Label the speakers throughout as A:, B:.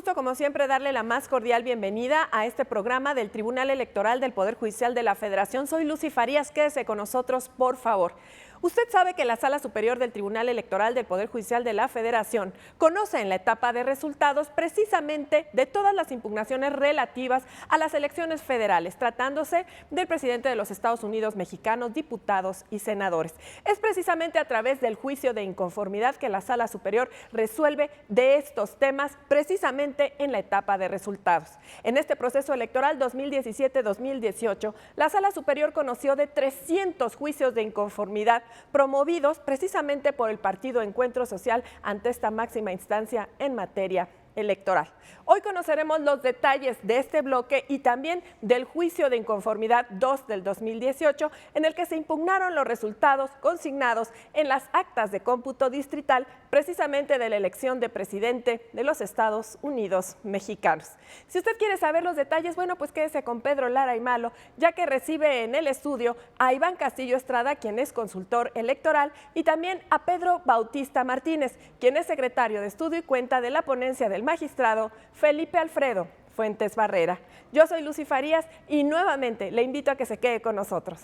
A: gusto, como siempre, darle la más cordial bienvenida a este programa del Tribunal Electoral del Poder Judicial de la Federación. Soy Lucy Farías, quédese con nosotros, por favor. Usted sabe que la Sala Superior del Tribunal Electoral del Poder Judicial de la Federación conoce en la etapa de resultados precisamente de todas las impugnaciones relativas a las elecciones federales, tratándose del presidente de los Estados Unidos mexicanos, diputados y senadores. Es precisamente a través del juicio de inconformidad que la Sala Superior resuelve de estos temas precisamente en la etapa de resultados. En este proceso electoral 2017-2018, la Sala Superior conoció de 300 juicios de inconformidad promovidos precisamente por el Partido Encuentro Social ante esta máxima instancia en materia electoral. Hoy conoceremos los detalles de este bloque y también del juicio de inconformidad 2 del 2018, en el que se impugnaron los resultados consignados en las actas de cómputo distrital precisamente de la elección de presidente de los Estados Unidos mexicanos. Si usted quiere saber los detalles, bueno, pues quédese con Pedro Lara y Malo, ya que recibe en el estudio a Iván Castillo Estrada, quien es consultor electoral, y también a Pedro Bautista Martínez, quien es secretario de estudio y cuenta de la ponencia del magistrado Felipe Alfredo Fuentes Barrera. Yo soy Lucy Farías y nuevamente le invito a que se quede con nosotros.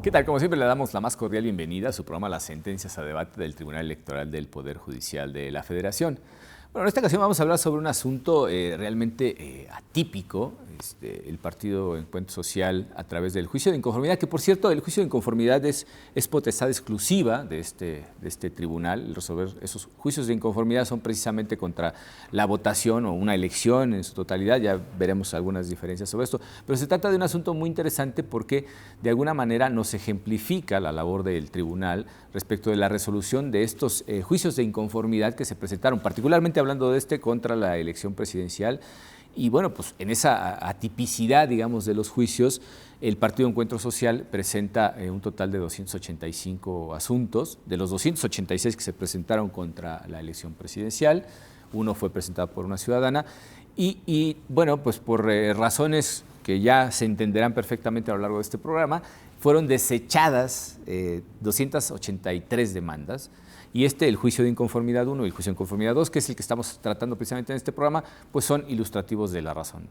B: ¿Qué tal? Como siempre le damos la más cordial bienvenida a su programa Las Sentencias a Debate del Tribunal Electoral del Poder Judicial de la Federación. Bueno, en esta ocasión vamos a hablar sobre un asunto realmente atípico, el Partido Encuentro Social a través del juicio de inconformidad, que por cierto el juicio de inconformidad es potestad exclusiva de este tribunal. Resolver esos juicios de inconformidad son precisamente contra la votación o una elección en su totalidad, ya veremos algunas diferencias sobre esto, pero se trata de un asunto muy interesante porque de alguna manera nos ejemplifica la labor del tribunal respecto de la resolución de estos juicios de inconformidad que se presentaron, particularmente hablando de contra la elección presidencial. Y bueno, pues en esa atipicidad, digamos, de los juicios, el Partido Encuentro Social presenta un total de 285 asuntos. De los 286 que se presentaron contra la elección presidencial, uno fue presentado por una ciudadana y bueno, pues por razones que ya se entenderán perfectamente a lo largo de este programa, fueron desechadas 283 demandas. Y el juicio de inconformidad 1 y el juicio de inconformidad 2, que es el que estamos tratando precisamente en este programa, pues son ilustrativos de la razón.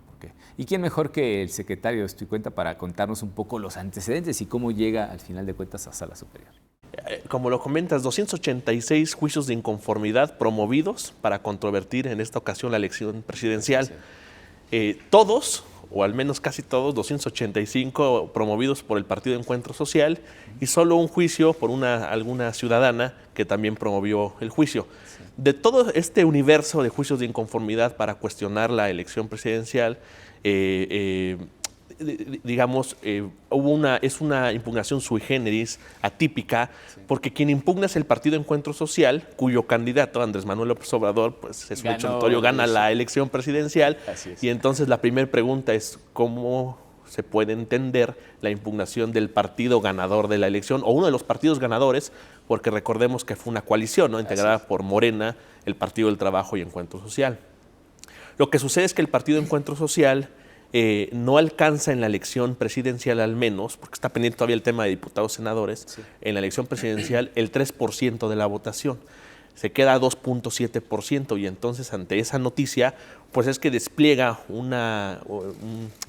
B: ¿Y quién mejor que el secretario de Esto y Cuenta para contarnos un poco los antecedentes y cómo llega al final de cuentas a Sala Superior?
C: Como lo comentas, 286 juicios de inconformidad promovidos para controvertir en esta ocasión la elección presidencial. Todos, o al menos casi todos, 285 promovidos por el Partido Encuentro Social y solo un juicio por alguna ciudadana que también promovió el juicio. De todo este universo de juicios de inconformidad para cuestionar la elección presidencial, digamos, es una impugnación sui generis, atípica, porque quien impugna es el Partido Encuentro Social, cuyo candidato, Andrés Manuel López Obrador, pues es un hecho notorio, gana la elección presidencial. Y entonces la primera pregunta es ¿cómo se puede entender la impugnación del partido ganador de la elección, o uno de los partidos ganadores, porque recordemos que fue una coalición, ¿no?, integrada por Morena, el Partido del Trabajo y Encuentro Social? Lo que sucede es que el Partido Encuentro Social no alcanza en la elección presidencial, al menos, porque está pendiente todavía el tema de diputados senadores, en la elección presidencial el 3% de la votación. Se queda a 2.7%, y entonces ante esa noticia, pues es que despliega una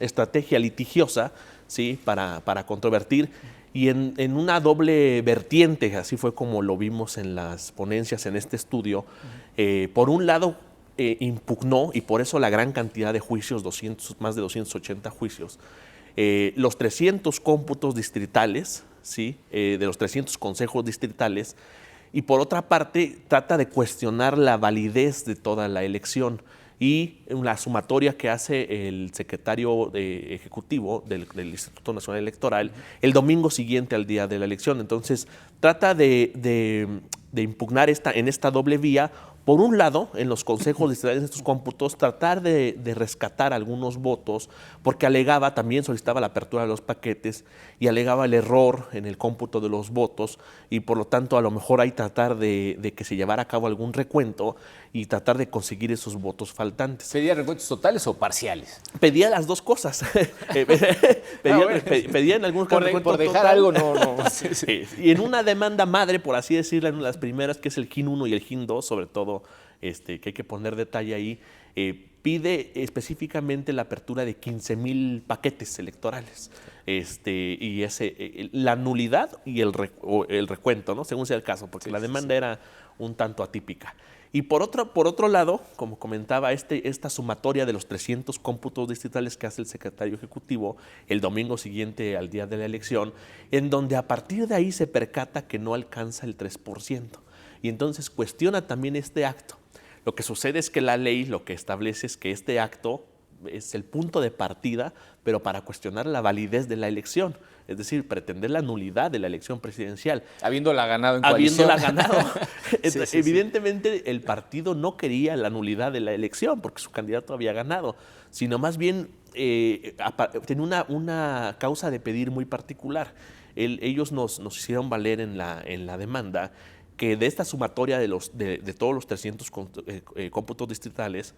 C: estrategia litigiosa, ¿sí?, para controvertir, y en una doble vertiente, así fue como lo vimos en las ponencias en este estudio. Por un lado, impugnó, y por eso la gran cantidad de juicios, más de 280 juicios, los 300 cómputos distritales, ¿sí?, de los 300 consejos distritales, y por otra parte trata de cuestionar la validez de toda la elección y la sumatoria que hace el secretario ejecutivo del Instituto Nacional Electoral el domingo siguiente al día de la elección. Entonces trata de impugnar en esta doble vía, por un lado, en los consejos distritales de estos cómputos, tratar de rescatar algunos votos, porque alegaba, también solicitaba la apertura de los paquetes y alegaba el error en el cómputo de los votos y por lo tanto a lo mejor hay tratar de que se llevara a cabo algún recuento y tratar de conseguir esos votos faltantes.
B: ¿Pedía recuentos totales o parciales?
C: Pedía las dos cosas. Pedía en algunos casos recuento
B: por dejar
C: total.
B: algo, no. Sí.
C: Y en una demanda madre, por así decirlo, en las primeras, que es el GIN 1 y el GIN 2, sobre todo, que hay que poner detalle ahí, pide específicamente la apertura de 15,000 paquetes electorales. Y la nulidad y el recuento, ¿no? Según sea el caso, porque la demanda era un tanto atípica. Y por otro lado, como comentaba, esta sumatoria de los 300 cómputos distritales que hace el secretario ejecutivo el domingo siguiente al día de la elección, en donde a partir de ahí se percata que no alcanza el 3%. Y entonces cuestiona también este acto. Lo que sucede es que la ley lo que establece es que este acto es el punto de partida, pero para cuestionar la validez de la elección. Es decir, pretender la nulidad de la elección presidencial.
B: Habiéndola ganado en coalición.
C: Habiéndola ganado.
B: Sí.
C: Evidentemente, el partido no quería la nulidad de la elección porque su candidato había ganado, sino más bien tenía una causa de pedir muy particular. Ellos nos hicieron valer en la demanda que de esta sumatoria de todos los 300 cómputos distritales,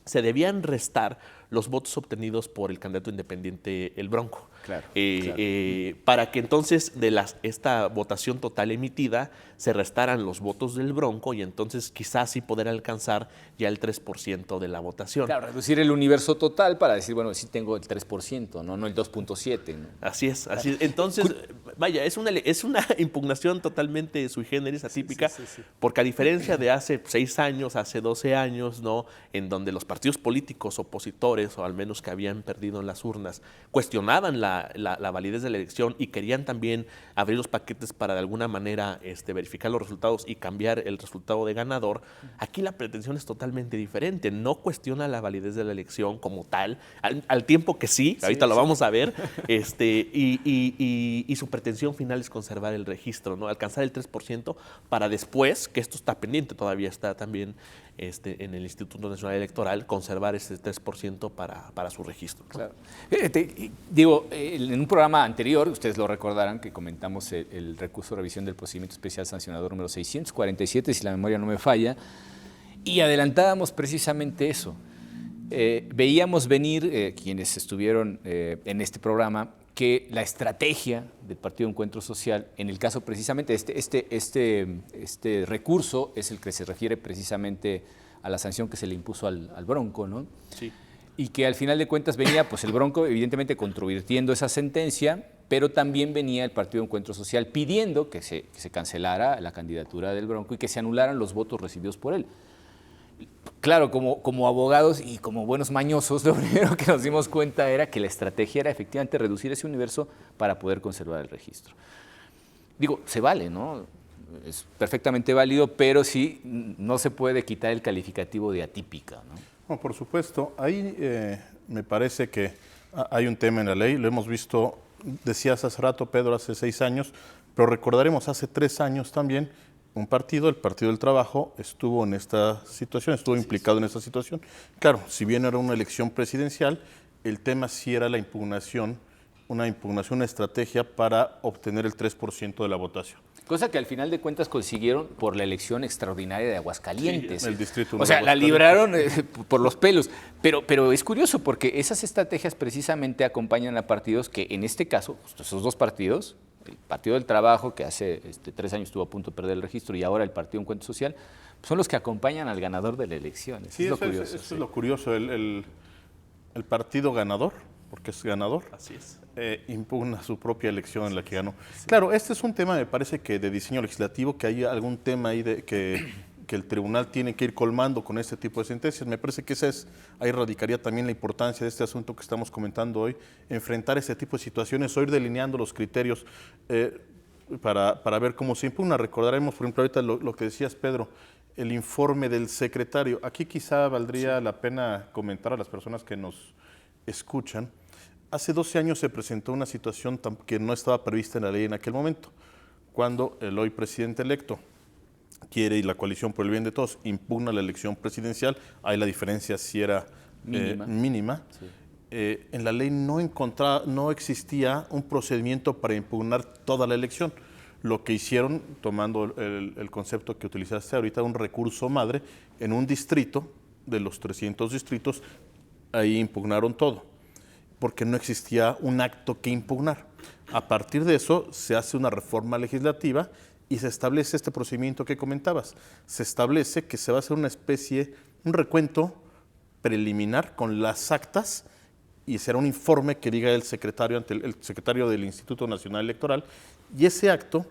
C: se debían restar los votos obtenidos por el candidato independiente El Bronco.
B: Claro.
C: Para que entonces de esta votación total emitida se restaran los votos del Bronco y entonces quizás sí poder alcanzar ya el 3% de la votación.
B: Claro, reducir el universo total para decir, bueno, sí tengo el 3%, no el 2.7%. ¿no?
C: Así es. Entonces, vaya, es una impugnación totalmente sui generis, atípica, sí. Porque a diferencia de hace 6 años, hace 12 años, ¿no? En donde los partidos políticos opositores, o al menos que habían perdido en las urnas, cuestionaban la validez de la elección y querían también abrir los paquetes para de alguna manera verificar los resultados y cambiar el resultado de ganador. Aquí la pretensión es totalmente diferente. No cuestiona la validez de la elección como tal, al tiempo que sí, ahorita lo vamos a ver, y su pretensión final es conservar el registro, ¿no? Alcanzar el 3% para después, que esto está pendiente, todavía está también en el Instituto Nacional Electoral, conservar ese 3% para su registro, ¿no?
B: Claro. Digo, en un programa anterior, ustedes lo recordarán, que comentamos el recurso de revisión del procedimiento especial sancionador número 647, si la memoria no me falla, y adelantábamos precisamente eso. Veíamos venir, quienes estuvieron en este programa, que la estrategia del Partido Encuentro Social, en el caso precisamente, este recurso es el que se refiere precisamente a la sanción que se le impuso al Bronco, ¿no?
C: Sí.
B: Y que al final de cuentas venía pues el Bronco evidentemente controvirtiendo esa sentencia, pero también venía el Partido Encuentro Social pidiendo que se cancelara la candidatura del Bronco y que se anularan los votos recibidos por él. Claro, como abogados y como buenos mañosos, lo primero que nos dimos cuenta era que la estrategia era efectivamente reducir ese universo para poder conservar el registro. Digo, se vale, ¿no? Es perfectamente válido, pero sí no se puede quitar el calificativo de atípica, ¿no?
D: No, por supuesto. Ahí me parece que hay un tema en la ley, lo hemos visto, decías hace rato, Pedro, hace 6 años, pero recordaremos hace 3 años también, el Partido del Trabajo estuvo en esta situación, estuvo implicado en esta situación. Claro, si bien era una elección presidencial, el tema sí era la impugnación, una estrategia para obtener el 3% de la votación.
B: Cosa que al final de cuentas consiguieron por la elección extraordinaria de Aguascalientes.
D: Sí, el distrito.
B: O sea, la libraron por los pelos. Pero es curioso porque esas estrategias precisamente acompañan a partidos que en este caso, esos dos partidos, el Partido del Trabajo, que hace 3 años estuvo a punto de perder el registro, y ahora el Partido Encuentro Social, son los que acompañan al ganador de la elección.
D: Sí, eso es lo curioso. El partido ganador, porque es ganador,
C: así es,
D: impugna su propia elección en la que ganó. Sí. Claro, este es un tema, me parece que de diseño legislativo, que hay algún tema ahí que el tribunal tiene que ir colmando con este tipo de sentencias. Me parece que ahí radicaría también la importancia de este asunto que estamos comentando hoy, enfrentar este tipo de situaciones, o ir delineando los criterios para ver cómo se impugna. Recordaremos, por ejemplo, ahorita lo que decías, Pedro, el informe del secretario. Aquí quizá valdría la pena comentar a las personas que nos escuchan. Hace 12 años se presentó una situación que no estaba prevista en la ley en aquel momento, cuando el hoy presidente electo quiere, y la coalición por el bien de todos, impugna la elección presidencial, ahí la diferencia sí era mínima. Sí. En la ley no existía un procedimiento para impugnar toda la elección. Lo que hicieron, tomando el concepto que utilizaste ahorita, un recurso madre, en un distrito, de los 300 distritos, ahí impugnaron todo, porque no existía un acto que impugnar. A partir de eso se hace una reforma legislativa y se establece este procedimiento que comentabas. Se establece que se va a hacer un recuento preliminar con las actas, y será un informe que diga el secretario ante el secretario del Instituto Nacional Electoral, y ese acto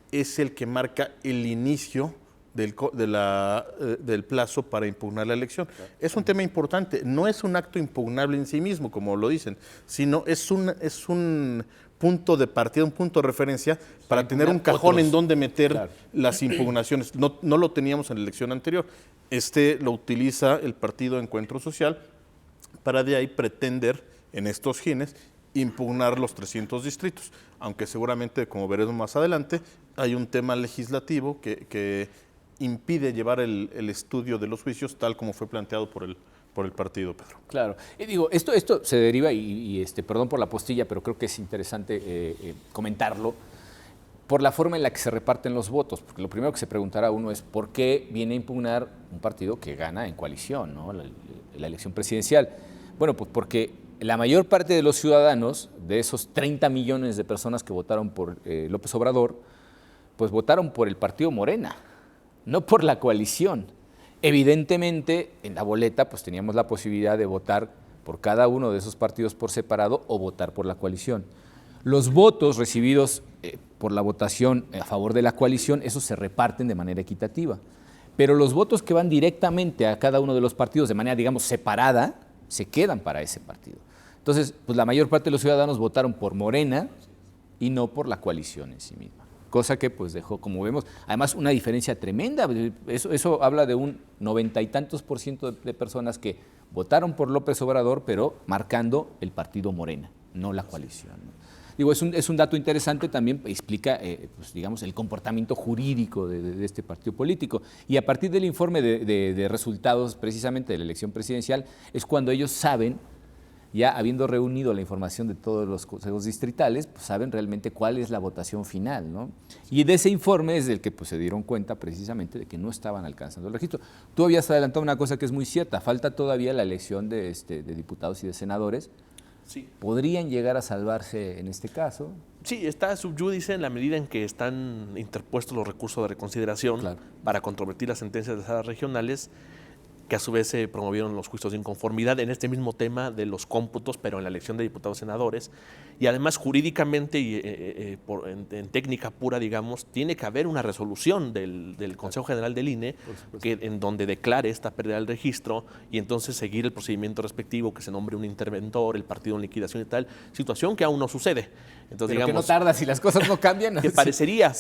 D: es el que marca el inicio del plazo para impugnar la elección. Es un tema importante, no es un acto impugnable en sí mismo, como lo dicen, sino es un punto de partida, un punto de referencia para tener un cajón en donde meter las impugnaciones. No lo teníamos en la elección anterior. Lo utiliza el partido Encuentro Social para de ahí pretender, en estos fines, impugnar los 300 distritos, aunque seguramente, como veremos más adelante, hay un tema legislativo que impide llevar el estudio de los juicios tal como fue planteado por el partido, Pedro.
B: Claro. Y digo, esto se deriva, perdón por la postilla, pero creo que es interesante comentarlo, por la forma en la que se reparten los votos, porque lo primero que se preguntará uno es ¿por qué viene a impugnar un partido que gana en coalición, ¿no? la elección presidencial? Bueno, pues porque la mayor parte de los ciudadanos, de esos 30 millones de personas que votaron por López Obrador, pues votaron por el partido Morena, no por la coalición. Evidentemente, en la boleta pues teníamos la posibilidad de votar por cada uno de esos partidos por separado o votar por la coalición. Los votos recibidos por la votación a favor de la coalición, esos se reparten de manera equitativa. Pero los votos que van directamente a cada uno de los partidos de manera, digamos, separada, se quedan para ese partido. Entonces, pues la mayor parte de los ciudadanos votaron por Morena y no por la coalición en sí misma. Cosa que pues dejó, como vemos, además una diferencia tremenda. Eso habla de un 90 y tantos % de personas que votaron por López Obrador, pero marcando el partido Morena, no la coalición, ¿no? Digo, es un dato interesante, también explica, pues, digamos, el comportamiento jurídico de este partido político. Y a partir del informe de resultados precisamente de la elección presidencial, es cuando ellos saben, ya habiendo reunido la información de todos los consejos distritales, pues saben realmente cuál es la votación final, ¿no? Y de ese informe es del que pues, se dieron cuenta precisamente de que no estaban alcanzando el registro. Tú habías adelantado una cosa que es muy cierta, falta todavía la elección de diputados y de senadores. Sí. ¿Podrían llegar a salvarse en este caso?
C: Sí, está sub judice en la medida en que están interpuestos los recursos de reconsideración para controvertir las sentencias de salas regionales, que a su vez se promovieron los juicios de inconformidad en este mismo tema de los cómputos, pero en la elección de diputados y senadores. Y además jurídicamente y en técnica pura, digamos, tiene que haber una resolución del Consejo General del INE en donde declare esta pérdida del registro y entonces seguir el procedimiento respectivo, que se nombre un interventor, el partido en liquidación y tal, situación que aún no sucede. Entonces,
B: pero
C: digamos,
B: que no tarda si las cosas no cambian.
C: Que parecería,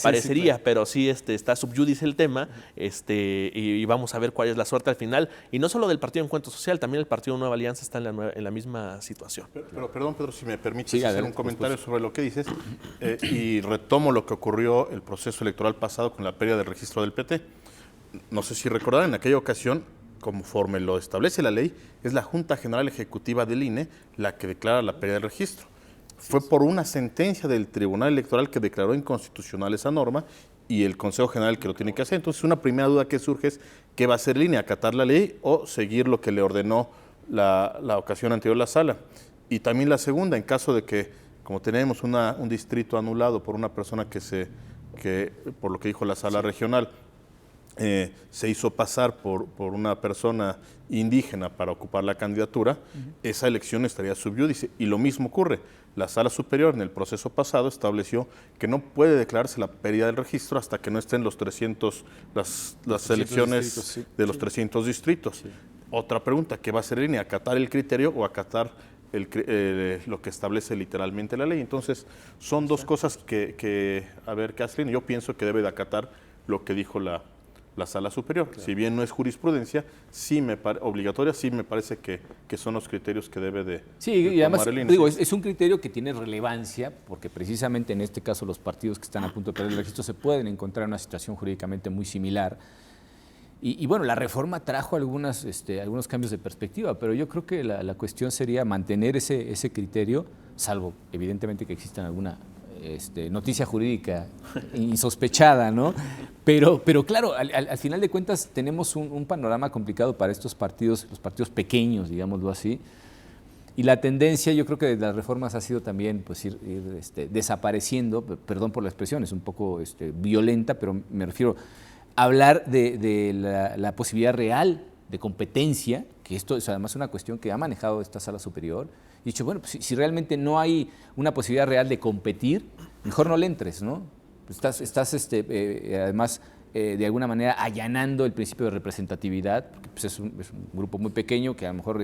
C: pero sí está sub judice el tema, y vamos a ver cuál es la suerte al final. Y no solo del Partido Encuentro Social, también el Partido Nueva Alianza está en la misma situación.
D: Pero perdón, Pedro, si me permites hacer un comentario sobre lo que dices, y retomo lo que ocurrió el proceso electoral pasado con la pérdida del registro del PT. No sé si recordarán, en aquella ocasión, conforme lo establece la ley, es la Junta General Ejecutiva del INE la que declara la pérdida del registro. Fue por una sentencia del Tribunal Electoral que declaró inconstitucional esa norma y el Consejo General que lo tiene que hacer. Entonces, una primera duda que surge es ¿qué va a hacer el INE? ¿Acatar la ley o seguir lo que le ordenó la ocasión anterior la sala? Y también la segunda, en caso de que, como tenemos un distrito anulado por una persona que por lo que dijo la sala regional, se hizo pasar por una persona indígena para ocupar la candidatura, esa elección estaría sub judice. Y lo mismo ocurre. La Sala Superior en el proceso pasado estableció que no puede declararse la pérdida del registro hasta que no estén los 300, las elecciones de los 300 distritos. Sí. Otra pregunta, ¿qué va a hacer el INE? ¿Acatar el criterio o acatar lo que establece literalmente la ley? Entonces, son dos cosas que a ver qué hace el INE. Yo pienso que debe de acatar lo que dijo la la Sala Superior. Claro. Si bien no es jurisprudencia, obligatoria, sí me parece que son los criterios que debe de
B: y además, digo, es un criterio que tiene relevancia, porque precisamente en este caso los partidos que están a punto de perder el registro se pueden encontrar en una situación jurídicamente muy similar. Y bueno, la reforma trajo algunos cambios de perspectiva, pero yo creo que la cuestión sería mantener ese criterio, salvo evidentemente que exista alguna noticia jurídica insospechada, ¿no? Pero claro, al final de cuentas tenemos un panorama complicado para estos partidos, los partidos pequeños, digámoslo así, y la tendencia yo creo que de las reformas ha sido también pues, ir desapareciendo, perdón por la expresión, es un poco violenta, pero me refiero a hablar de la posibilidad real de competencia, que esto es además una cuestión que ha manejado esta Sala Superior. Y dicho, bueno, pues, si realmente no hay una posibilidad real de competir, mejor no le entres, ¿no? Estás además, de alguna manera, allanando el principio de representatividad, porque pues, es un grupo muy pequeño que a lo mejor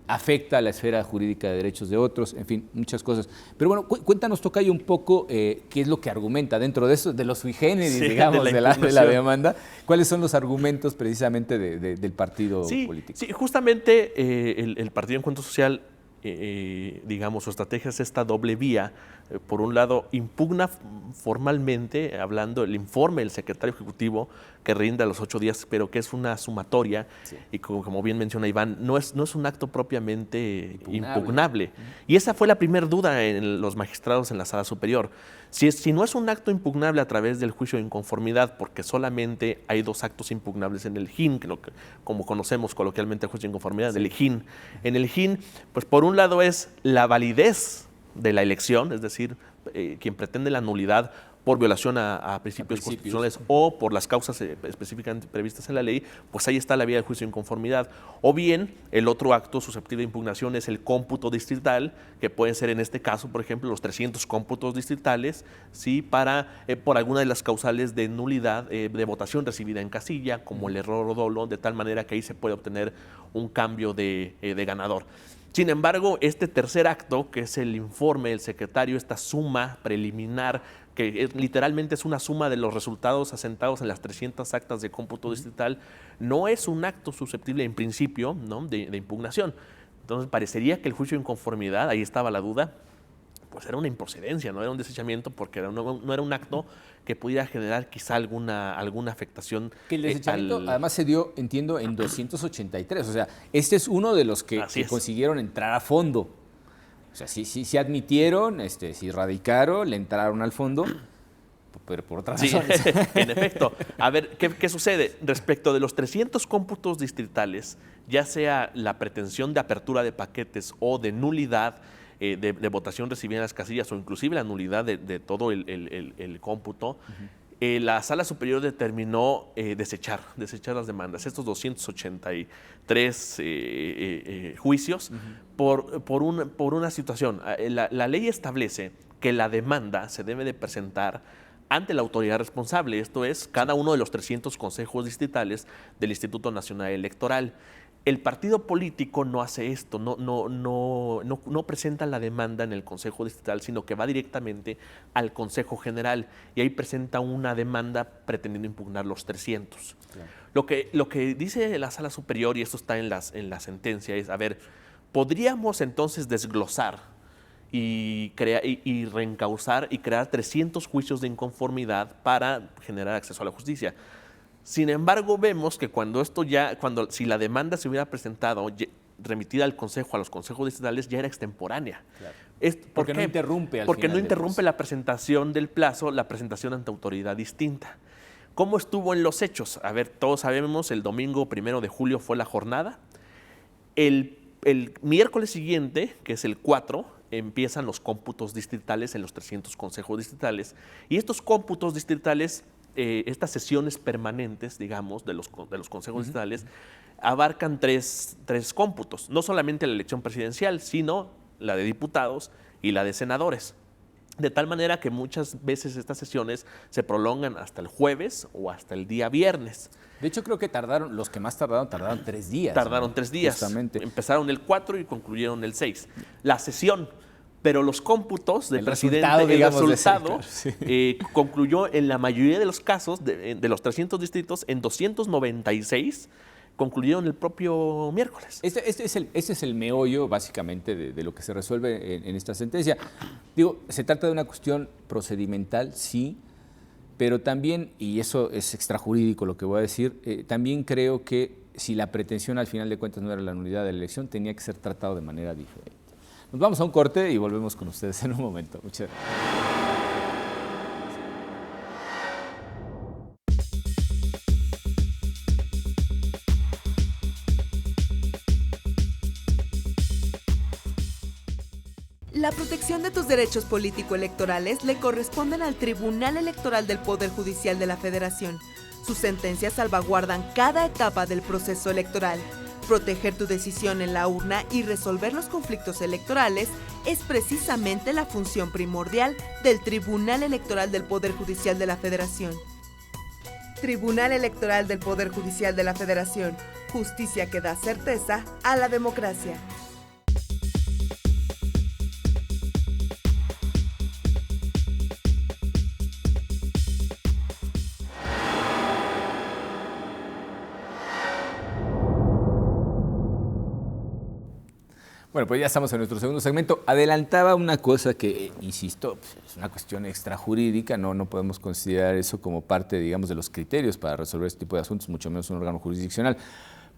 B: afecta a la esfera jurídica de derechos de otros, en fin, muchas cosas. Pero bueno, cuéntanos, tocayo, un poco qué es lo que argumenta dentro de eso, de los sui generis, digamos, de la demanda. ¿Cuáles son los argumentos precisamente del partido político?
C: Sí, justamente el Partido Encuentro Social, digamos, su estrategia es esta doble vía. Por un lado, impugna formalmente, hablando el informe del secretario ejecutivo que rinde a los 8 días, pero que es una sumatoria, y como bien menciona Iván, no es un acto propiamente impugnable. Y esa fue la primera duda en los magistrados en la Sala Superior. Si no es un acto impugnable a través del juicio de inconformidad, porque solamente hay 2 actos impugnables en el JIN, como conocemos coloquialmente el juicio de inconformidad, del JIN. En el JIN, pues por un lado es la validez de la elección, es decir, quien pretende la nulidad por violación a principios constitucionales o por las causas específicamente previstas en la ley, pues ahí está la vía del juicio de inconformidad. O bien, el otro acto susceptible de impugnación es el cómputo distrital, que pueden ser en este caso, por ejemplo, los 300 cómputos distritales, ¿sí? Por alguna de las causales de nulidad de votación recibida en casilla, como el error o dolo, de tal manera que ahí se puede obtener un cambio de ganador. Sin embargo, este tercer acto, que es el informe del secretario, esta suma preliminar, que literalmente es una suma de los resultados asentados en las 300 actas de cómputo distrital, no es un acto susceptible en principio, ¿no? de impugnación. Entonces parecería que el juicio de inconformidad, ahí estaba la duda, pues era una improcedencia, no era un desechamiento, porque no era un acto que pudiera generar quizá alguna afectación.
B: Que el desechamiento además se dio, entiendo, en 283, o sea, este es uno de los que consiguieron entrar a fondo. O sea, sí admitieron, sí radicaron, le entraron al fondo, pero por otras razones.
C: En efecto. A ver, ¿qué sucede? Respecto de los 300 cómputos distritales, ya sea la pretensión de apertura de paquetes o de nulidad de votación recibida en las casillas, o inclusive la nulidad de todo el cómputo, la Sala Superior determinó desechar las demandas, estos 283 juicios, por una situación. La ley establece que la demanda se debe de presentar ante la autoridad responsable, esto es, cada uno de los 300 consejos distritales del Instituto Nacional Electoral. El partido político no hace esto, no presenta la demanda en el Consejo Distrital, sino que va directamente al Consejo General y ahí presenta una demanda pretendiendo impugnar los 300. Claro. Lo que dice la Sala Superior, y esto está en la sentencia, es, a ver, podríamos entonces desglosar y reencauzar y crear 300 juicios de inconformidad para generar acceso a la justicia. Sin embargo, vemos que si la demanda se hubiera presentado remitida al Consejo, a los consejos distritales, ya era extemporánea.
B: Claro. Porque no interrumpe
C: Porque no interrumpe la presentación del plazo, la presentación ante autoridad distinta. ¿Cómo estuvo en los hechos? A ver, todos sabemos, el domingo 1 de julio fue la jornada. El miércoles siguiente, que es el 4, empiezan los cómputos distritales en los 300 consejos distritales. Y estos cómputos distritales, estas sesiones permanentes, digamos, de los consejos distritales, abarcan tres cómputos. No solamente la elección presidencial, sino la de diputados y la de senadores. De tal manera que muchas veces estas sesiones se prolongan hasta el jueves o hasta el día viernes.
B: De hecho, creo que los que más tardaron 3 días.
C: Tardaron 3 días.
B: Justamente.
C: Empezaron el 4 y concluyeron el 6. La sesión pero los cómputos del
B: El
C: presidente,
B: resultado, digamos,
C: el resultado
B: sí.
C: concluyó en la mayoría de los casos, de los 300 distritos, en 296 concluyeron el propio miércoles.
B: Este es el meollo, básicamente, de lo que se resuelve en esta sentencia. Digo, se trata de una cuestión procedimental, sí, pero también, y eso es extrajurídico lo que voy a decir, también creo que si la pretensión al final de cuentas no era la nulidad de la elección, tenía que ser tratado de manera diferente. Nos vamos a un corte y volvemos con ustedes en un momento. Muchas gracias.
E: La protección de tus derechos político-electorales le corresponden al Tribunal Electoral del Poder Judicial de la Federación. Sus sentencias salvaguardan cada etapa del proceso electoral. Proteger tu decisión en la urna y resolver los conflictos electorales es precisamente la función primordial del Tribunal Electoral del Poder Judicial de la Federación. Tribunal Electoral del Poder Judicial de la Federación. Justicia que da certeza a la democracia.
B: Bueno, pues ya estamos en nuestro segundo segmento. Adelantaba una cosa que, insisto, es una cuestión extrajurídica, no podemos considerar eso como parte, digamos, de los criterios para resolver este tipo de asuntos, mucho menos un órgano jurisdiccional.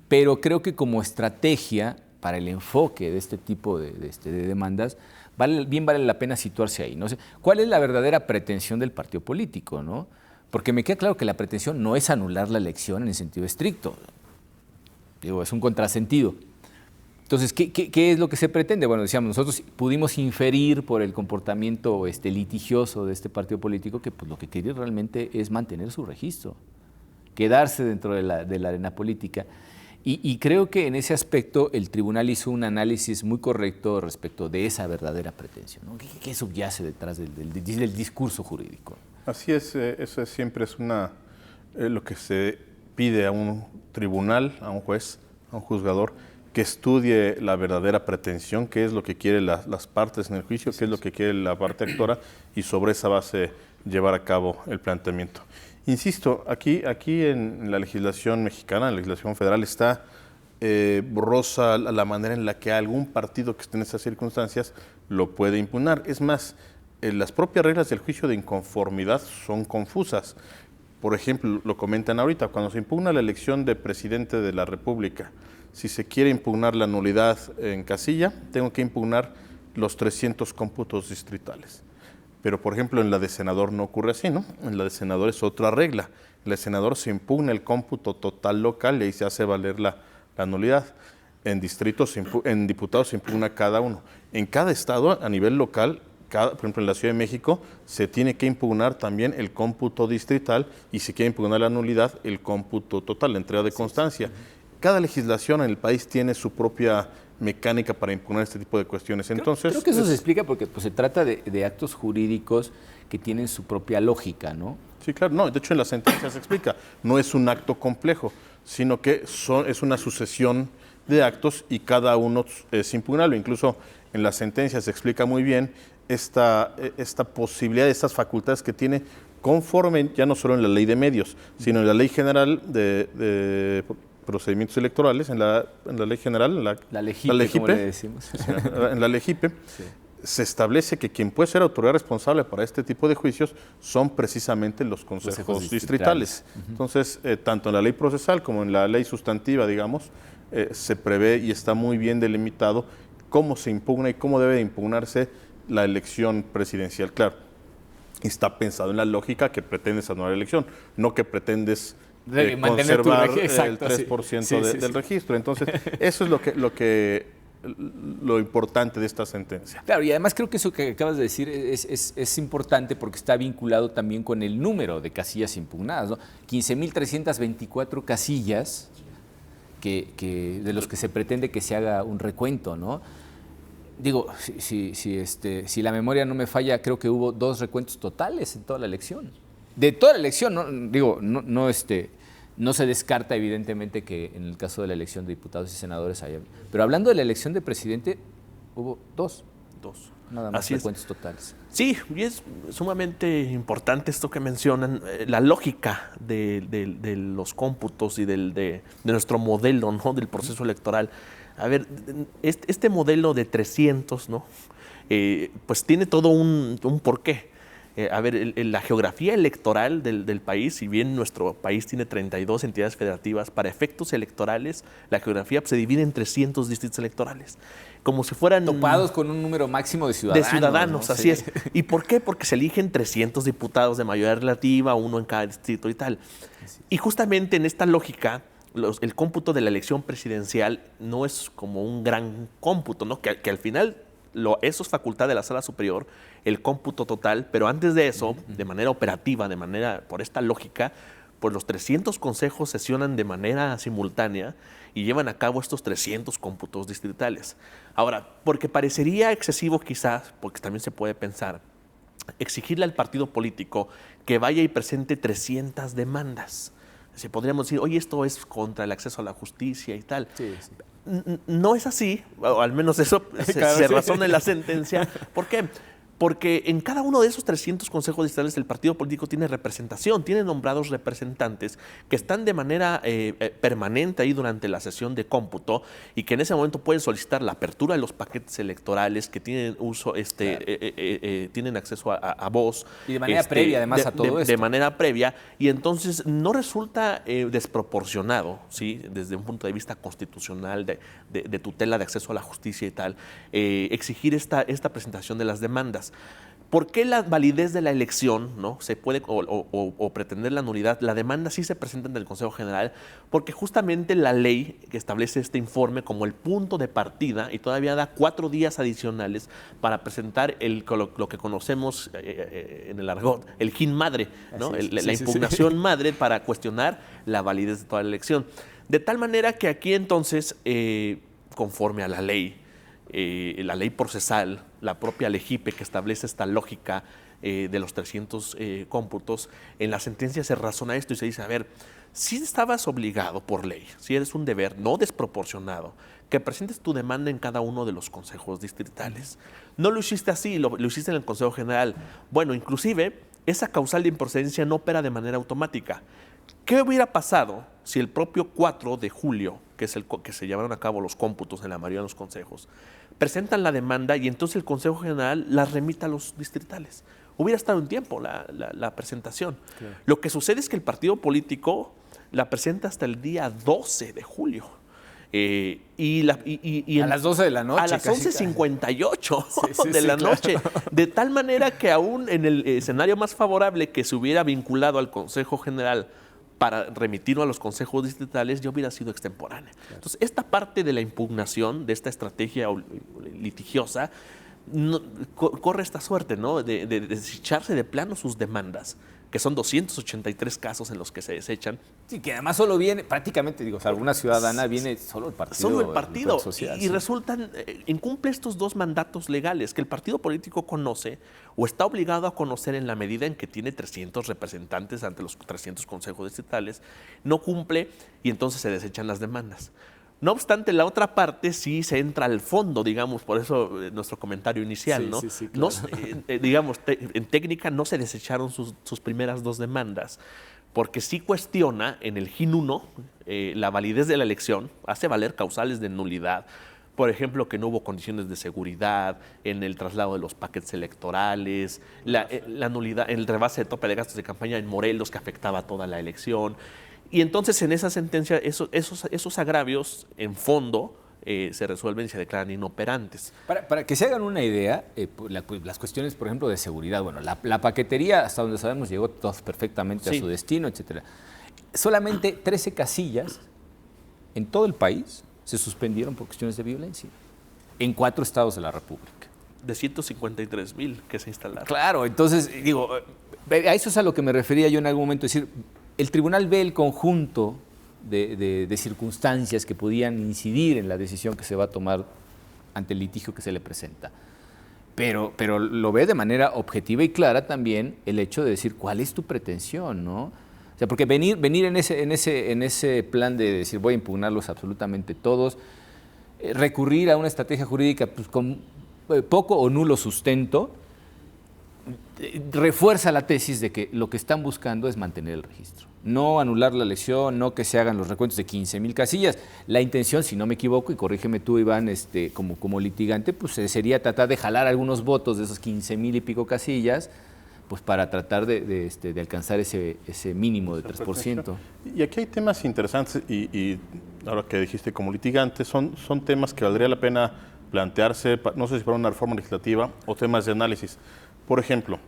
B: Pero creo que como estrategia para el enfoque de este tipo de demandas, vale la pena situarse ahí, ¿no? O sea, ¿cuál es la verdadera pretensión del partido político, no? Porque me queda claro que la pretensión no es anular la elección en el sentido estricto. Digo, es un contrasentido. Entonces, ¿qué es lo que se pretende? Bueno, decíamos, nosotros pudimos inferir por el comportamiento litigioso de este partido político que pues, lo que quiere realmente es mantener su registro, quedarse dentro de la arena política. Y creo que en ese aspecto el tribunal hizo un análisis muy correcto respecto de esa verdadera pretensión, ¿no? ¿Qué subyace detrás del discurso jurídico?
D: Así es, eso siempre es lo que se pide a un tribunal, a un juez, a un juzgador, que estudie la verdadera pretensión, qué es lo que quieren las partes en el juicio, qué es lo que quiere la parte actora, y sobre esa base llevar a cabo el planteamiento. Insisto, aquí en la legislación mexicana, en la legislación federal, está borrosa la manera en la que algún partido que esté en esas circunstancias lo puede impugnar. Es más, las propias reglas del juicio de inconformidad son confusas. Por ejemplo, lo comentan ahorita, cuando se impugna la elección de presidente de la República, si se quiere impugnar la nulidad en casilla, tengo que impugnar los 300 cómputos distritales. Pero, por ejemplo, en la de senador no ocurre así, ¿no? En la de senador es otra regla. En la de senador se impugna el cómputo total local y ahí se hace valer la nulidad. En distritos, en diputados se impugna cada uno. En cada estado, a nivel local, por ejemplo, en la Ciudad de México, se tiene que impugnar también el cómputo distrital y si quiere impugnar la nulidad, el cómputo total, la entrega de constancia. Cada legislación en el país tiene su propia mecánica para impugnar este tipo de cuestiones. Entonces,
B: creo que eso se explica porque pues, se trata de actos jurídicos que tienen su propia lógica, ¿no?
D: Sí, claro. No, de hecho, en la sentencia se explica. No es un acto complejo, sino que es una sucesión de actos y cada uno es impugnable. Incluso en la sentencia se explica muy bien esta posibilidad, estas facultades que tiene conforme ya no solo en la ley de medios, sino en la ley general de procedimientos electorales, en la ley general,
B: la LEGIPE, como le decimos.
D: En la LEGIPE, sí. Se establece que quien puede ser autoridad responsable para este tipo de juicios son precisamente los consejos distritales. Entonces, tanto en la ley procesal como en la ley sustantiva, digamos, se prevé y está muy bien delimitado cómo se impugna y cómo debe de impugnarse la elección presidencial. Claro, está pensado en la lógica que pretendes anular la elección, no que pretendes conservar el 3% del registro. Entonces, eso es lo importante de esta sentencia.
B: Claro, y además creo que eso que acabas de decir es importante porque está vinculado también con el número de casillas impugnadas, ¿no? 15.324 casillas de los que se pretende que se haga un recuento, ¿no? Digo, si la memoria no me falla, creo que hubo 2 recuentos totales en toda la elección. De toda la elección, no se descarta evidentemente que en el caso de la elección de diputados y senadores haya. Pero hablando de la elección de presidente, hubo 2
C: cómputos.
B: Nada más
C: Así es.
B: frecuentes totales.
C: Sí, y es sumamente importante esto que mencionan, la lógica de los cómputos y de nuestro modelo, ¿no?, del proceso electoral. A ver, este modelo de 300, ¿no?, pues tiene todo un porqué. A ver, la geografía electoral del país, si bien nuestro país tiene 32 entidades federativas, para efectos electorales, la geografía se divide en 300 distritos electorales. Como si fueran...
B: Topados con un número máximo de ciudadanos.
C: De ciudadanos,
B: ¿no?
C: así
B: Sí.
C: es. ¿Y por qué? Porque se eligen 300 diputados de mayoría relativa, uno en cada distrito y tal. Y justamente en esta lógica, el cómputo de la elección presidencial no es como un gran cómputo, ¿no? Que al final eso es facultad de la Sala Superior, el cómputo total, pero antes de eso, de manera operativa, por esta lógica, pues los 300 consejos sesionan de manera simultánea y llevan a cabo estos 300 cómputos distritales. Ahora, porque parecería excesivo quizás, porque también se puede pensar, exigirle al partido político que vaya y presente 300 demandas. Si podríamos decir, oye, esto es contra el acceso a la justicia y tal.
B: Sí, sí.
C: No es así, o al menos eso se razona en la sentencia. ¿Por qué? Porque en cada uno de esos 300 consejos distritales el partido político tiene representación, tiene nombrados representantes que están de manera permanente ahí durante la sesión de cómputo y que en ese momento pueden solicitar la apertura de los paquetes electorales, que tienen tienen acceso a voz.
B: Y de manera previa, además, a todo esto.
C: De manera previa, y entonces no resulta desproporcionado, ¿sí?, desde un punto de vista constitucional, de tutela de acceso a la justicia y tal, exigir esta presentación de las demandas. ¿Por qué la validez de la elección, ¿no?, se puede o pretender la nulidad? La demanda sí se presenta en el Consejo General porque justamente la ley que establece este informe como el punto de partida y todavía da 4 días adicionales para presentar lo que conocemos en el argot, el hin madre, ¿no?, la impugnación madre para cuestionar la validez de toda la elección. De tal manera que aquí entonces, conforme a la ley procesal, la propia Legipe que establece esta lógica de los 300 cómputos, en la sentencia se razona esto y se dice, a ver, si estabas obligado por ley, si eres un deber no desproporcionado, que presentes tu demanda en cada uno de los consejos distritales. No lo hiciste así, lo hiciste en el Consejo General. Bueno, inclusive, esa causal de improcedencia no opera de manera automática. ¿Qué hubiera pasado si el propio 4 de julio, que es el que se llevaron a cabo los cómputos en la mayoría de los consejos, presentan la demanda y entonces el Consejo General la remite a los distritales? Hubiera estado en tiempo la presentación. Claro. Lo que sucede es que el partido político la presenta hasta el día 12 de julio.
B: A las 12 de la noche.
C: A las 11:58 de la noche. De tal manera que aún en el escenario más favorable que se hubiera vinculado al Consejo General para remitirlo a los consejos distritales, ya hubiera sido extemporánea. Claro. Entonces, esta parte de la impugnación, de esta estrategia litigiosa, corre esta suerte, ¿no?, de desecharse de plano sus demandas, que son 283 casos en los que se desechan.
B: Sí, que además solo viene, prácticamente, digo, o sea, alguna ciudadana viene solo el partido.
C: Solo el partido.
B: Social,
C: y
B: sí.
C: Resultan, incumple estos 2 mandatos legales que el partido político conoce o está obligado a conocer en la medida en que tiene 300 representantes ante los 300 consejos distritales, no cumple y entonces se desechan las demandas. No obstante, la otra parte sí se entra al fondo, digamos, por eso nuestro comentario inicial,
B: sí,
C: ¿no?
B: Sí, claro.
C: Digamos, en técnica no se desecharon sus primeras 2 demandas, porque sí cuestiona en el GIN 1 la validez de la elección, hace valer causales de nulidad, por ejemplo, que no hubo condiciones de seguridad en el traslado de los paquetes electorales, la nulidad, el rebase de tope de gastos de campaña en Morelos que afectaba a toda la elección. Y entonces en esa sentencia esos agravios en fondo se resuelven y se declaran inoperantes.
B: Para que se hagan una idea, las cuestiones, por ejemplo, de seguridad, bueno, la paquetería, hasta donde sabemos, llegó todos perfectamente a su destino, etcétera. Solamente 13 casillas en todo el país se suspendieron por cuestiones de violencia, en 4 estados de la República.
C: De 153,000 que se instalaron.
B: Claro, entonces, digo, a eso es a lo que me refería yo en algún momento, es decir, el tribunal ve el conjunto de circunstancias que podían incidir en la decisión que se va a tomar ante el litigio que se le presenta. Pero lo ve de manera objetiva y clara también el hecho de decir cuál es tu pretensión, ¿no? O sea, porque venir en ese plan de decir voy a impugnarlos absolutamente todos, recurrir a una estrategia jurídica pues, con poco o nulo sustento, refuerza la tesis de que lo que están buscando es mantener el registro. No anular la elección, no que se hagan los recuentos de 15,000 casillas. La intención, si no me equivoco, y corrígeme tú, Iván, como litigante, pues sería tratar de jalar algunos votos de esos 15,000 y pico casillas, pues para tratar de alcanzar ese mínimo de 3%.
D: Y aquí hay temas interesantes, y ahora que dijiste como litigante, son temas que valdría la pena plantearse, no sé si para una reforma legislativa o temas de análisis. Por ejemplo,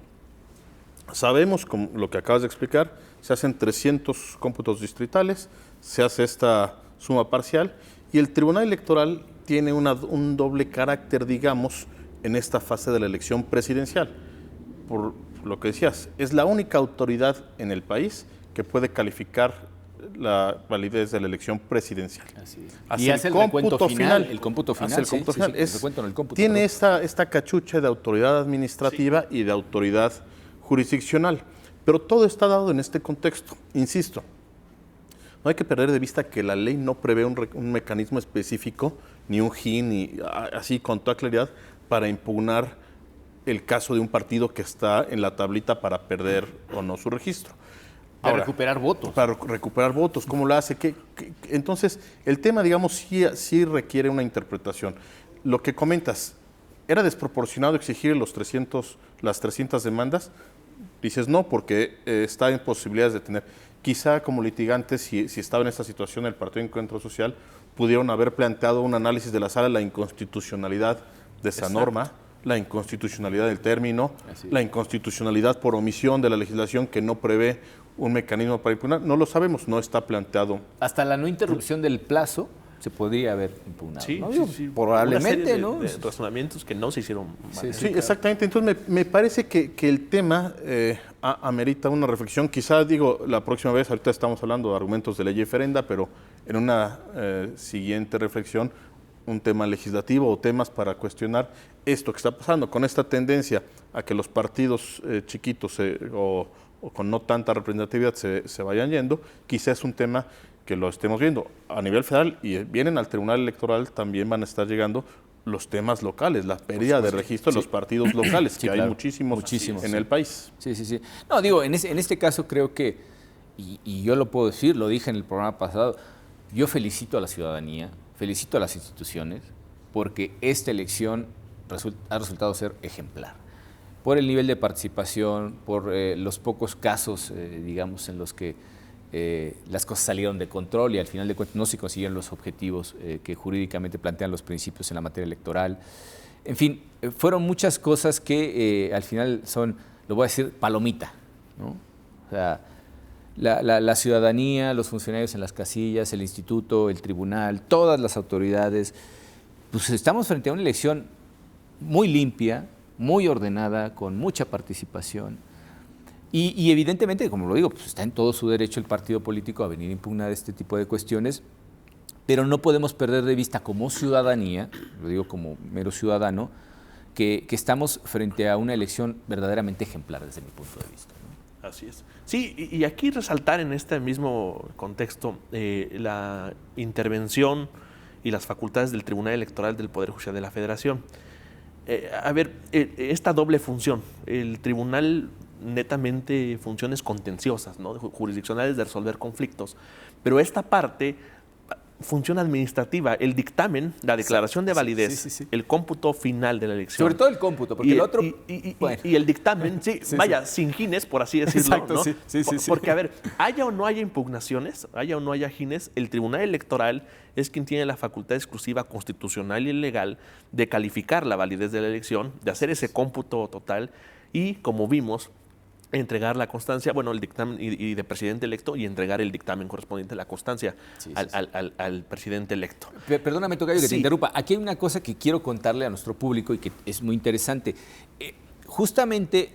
D: sabemos, como lo que acabas de explicar, se hacen 300 cómputos distritales, se hace esta suma parcial y el Tribunal Electoral tiene un doble carácter, digamos, en esta fase de la elección presidencial. Por lo que decías, es la única autoridad en el país que puede calificar la validez de la elección presidencial.
B: Y hace el recuento final, el cómputo final.
D: Hace el cómputo final.
B: El recuento en el cómputo,
D: tiene esta cachucha de autoridad administrativa y de autoridad jurisdiccional. Pero todo está dado en este contexto. Insisto, no hay que perder de vista que la ley no prevé un mecanismo específico, ni un GIN, ni así con toda claridad, para impugnar el caso de un partido que está en la tablita para perder o no su registro.
B: Para recuperar votos.
D: Para recuperar votos, ¿cómo lo hace? Entonces, el tema, digamos, sí requiere una interpretación. Lo que comentas, ¿era desproporcionado exigir las 300 demandas? Dices no, porque está en posibilidades de tener. Quizá como litigante, si estaba en esta situación el Partido Encuentro Social, pudieron haber planteado un análisis de la sala, la inconstitucionalidad de esa norma, la inconstitucionalidad del término, la inconstitucionalidad por omisión de la legislación que no prevé un mecanismo para impugnar. No lo sabemos, no está planteado.
B: Hasta la no interrupción del plazo se podría haber impugnado.
C: Sí,
B: ¿no?
C: sí.
B: Probablemente,
C: ¿no?
B: ¿no?
C: Razonamientos que no se hicieron.
D: Sí, exactamente. Entonces me parece que el tema amerita una reflexión. Quizá, digo, la próxima vez, ahorita estamos hablando de argumentos de ley referenda, pero en una siguiente reflexión, un tema legislativo o temas para cuestionar esto que está pasando, con esta tendencia a que los partidos chiquitos o con no tanta representatividad se vayan yendo, quizás es un tema que lo estemos viendo a nivel federal, y vienen al Tribunal Electoral, también van a estar llegando los temas locales, la pérdida de registro de los partidos locales, que hay muchísimos en el país.
B: Sí. No, digo, en este caso creo que, y yo lo puedo decir, lo dije en el programa pasado, yo felicito a la ciudadanía, felicito a las instituciones, porque esta elección ha resultado ser ejemplar. Por el nivel de participación, por los pocos casos, digamos, en los que las cosas salieron de control y al final de cuentas no se consiguieron los objetivos que jurídicamente plantean los principios en la materia electoral. En fin, fueron muchas cosas que al final son, lo voy a decir, palomita, ¿no? O sea, la ciudadanía, los funcionarios en las casillas, el instituto, el tribunal, todas las autoridades, pues estamos frente a una elección muy limpia, muy ordenada, con mucha participación. Y evidentemente, como lo digo, pues está en todo su derecho el partido político a venir a impugnar este tipo de cuestiones, pero no podemos perder de vista como ciudadanía, lo digo como mero ciudadano, que estamos frente a una elección verdaderamente ejemplar desde mi punto de vista, ¿no?
C: Así es. Sí, y aquí resaltar en este mismo contexto la intervención y las facultades del Tribunal Electoral del Poder Judicial de la Federación. Esta doble función, el tribunal netamente funciones contenciosas, ¿no? Jurisdiccionales de resolver conflictos, pero esta parte función administrativa, el dictamen, la declaración de validez, el cómputo final de la elección.
B: Sobre todo el cómputo, porque el otro...
C: Y el dictamen, sin gines, por así decirlo. Exacto, ¿no? Porque, a ver, haya o no haya impugnaciones, haya o no haya gines, el Tribunal Electoral es quien tiene la facultad exclusiva constitucional y legal de calificar la validez de la elección, de hacer ese cómputo total y, como vimos, entregar la constancia, bueno, el dictamen y de presidente electo, y entregar el dictamen correspondiente a la constancia al presidente electo.
B: Perdóname, tocayo, que te interrumpa. Aquí hay una cosa que quiero contarle a nuestro público y que es muy interesante. Justamente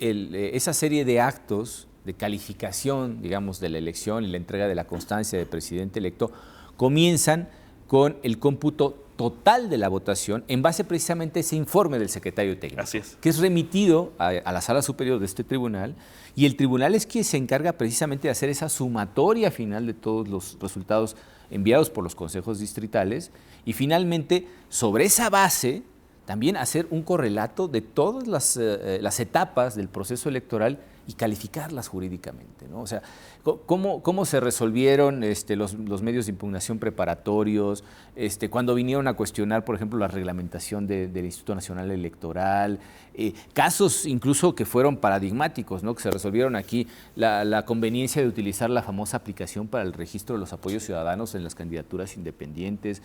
B: esa serie de actos de calificación, digamos, de la elección y la entrega de la constancia de presidente electo comienzan con el cómputo total de la votación en base precisamente a ese informe del secretario técnico.
C: Así es.
B: Que es remitido a la sala superior de este tribunal, y el tribunal es quien se encarga precisamente de hacer esa sumatoria final de todos los resultados enviados por los consejos distritales, y finalmente sobre esa base también hacer un correlato de todas las etapas del proceso electoral y calificarlas jurídicamente, ¿no? O sea, cómo se resolvieron los medios de impugnación preparatorios, cuando vinieron a cuestionar, por ejemplo, la reglamentación del Instituto Nacional Electoral, casos incluso que fueron paradigmáticos, ¿no? Que se resolvieron aquí, la conveniencia de utilizar la famosa aplicación para el registro de los apoyos ciudadanos en las candidaturas independientes.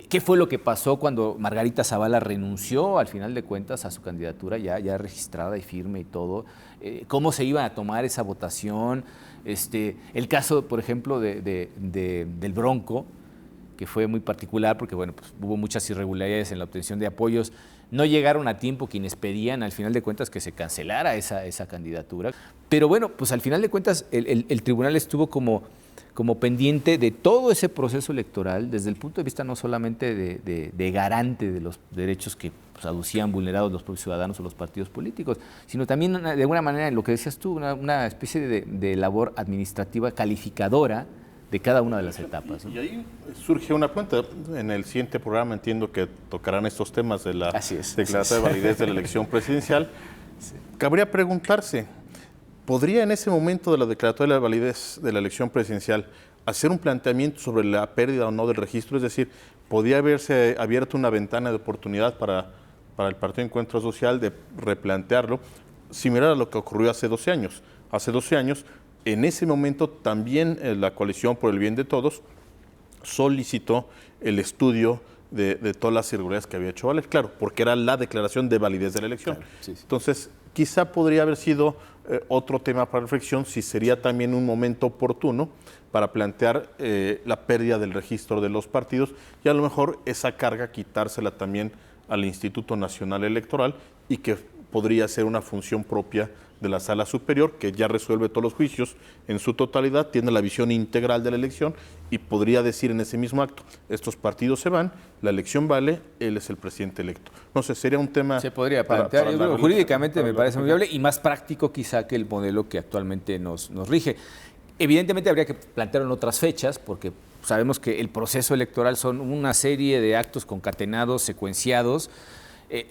B: ¿Qué fue lo que pasó cuando Margarita Zavala renunció, al final de cuentas, a su candidatura ya registrada y firme y todo? ¿Cómo se iba a tomar esa votación? El caso, por ejemplo, del Bronco, que fue muy particular porque pues, hubo muchas irregularidades en la obtención de apoyos. No llegaron a tiempo quienes pedían, al final de cuentas, que se cancelara esa candidatura. Pero bueno, pues al final de cuentas el tribunal estuvo como pendiente de todo ese proceso electoral, desde el punto de vista no solamente de garante de los derechos que pues, aducían vulnerados los propios ciudadanos o los partidos políticos, sino también de alguna manera, en lo que decías tú, una especie de labor administrativa calificadora de cada una de las etapas, ¿no?
D: Y ahí surge una pregunta. En el siguiente programa entiendo que tocarán estos temas de la declaración de validez de la elección presidencial. Sí. Cabría preguntarse, ¿podría en ese momento de la declaratoria de validez de la elección presidencial hacer un planteamiento sobre la pérdida o no del registro? Es decir, ¿podría haberse abierto una ventana de oportunidad para el Partido Encuentro Social de replantearlo, similar a lo que ocurrió hace 12 años? Hace 12 años, en ese momento también la Coalición por el Bien de Todos solicitó el estudio de todas las irregularidades que había hecho valer, claro, porque era la declaración de validez de la elección. Claro, sí. Entonces, quizá podría haber sido otro tema para reflexión, si sería también un momento oportuno para plantear la pérdida del registro de los partidos y a lo mejor esa carga quitársela también al Instituto Nacional Electoral y que podría ser una función propia de la Sala Superior, que ya resuelve todos los juicios en su totalidad, tiene la visión integral de la elección y podría decir en ese mismo acto, estos partidos se van, la elección vale, él es el presidente electo. No sé, sería un tema...
B: Se podría plantear, yo creo, jurídicamente me parece muy viable y más práctico quizá que el modelo que actualmente nos rige. Evidentemente habría que plantearlo en otras fechas, porque sabemos que el proceso electoral son una serie de actos concatenados, secuenciados,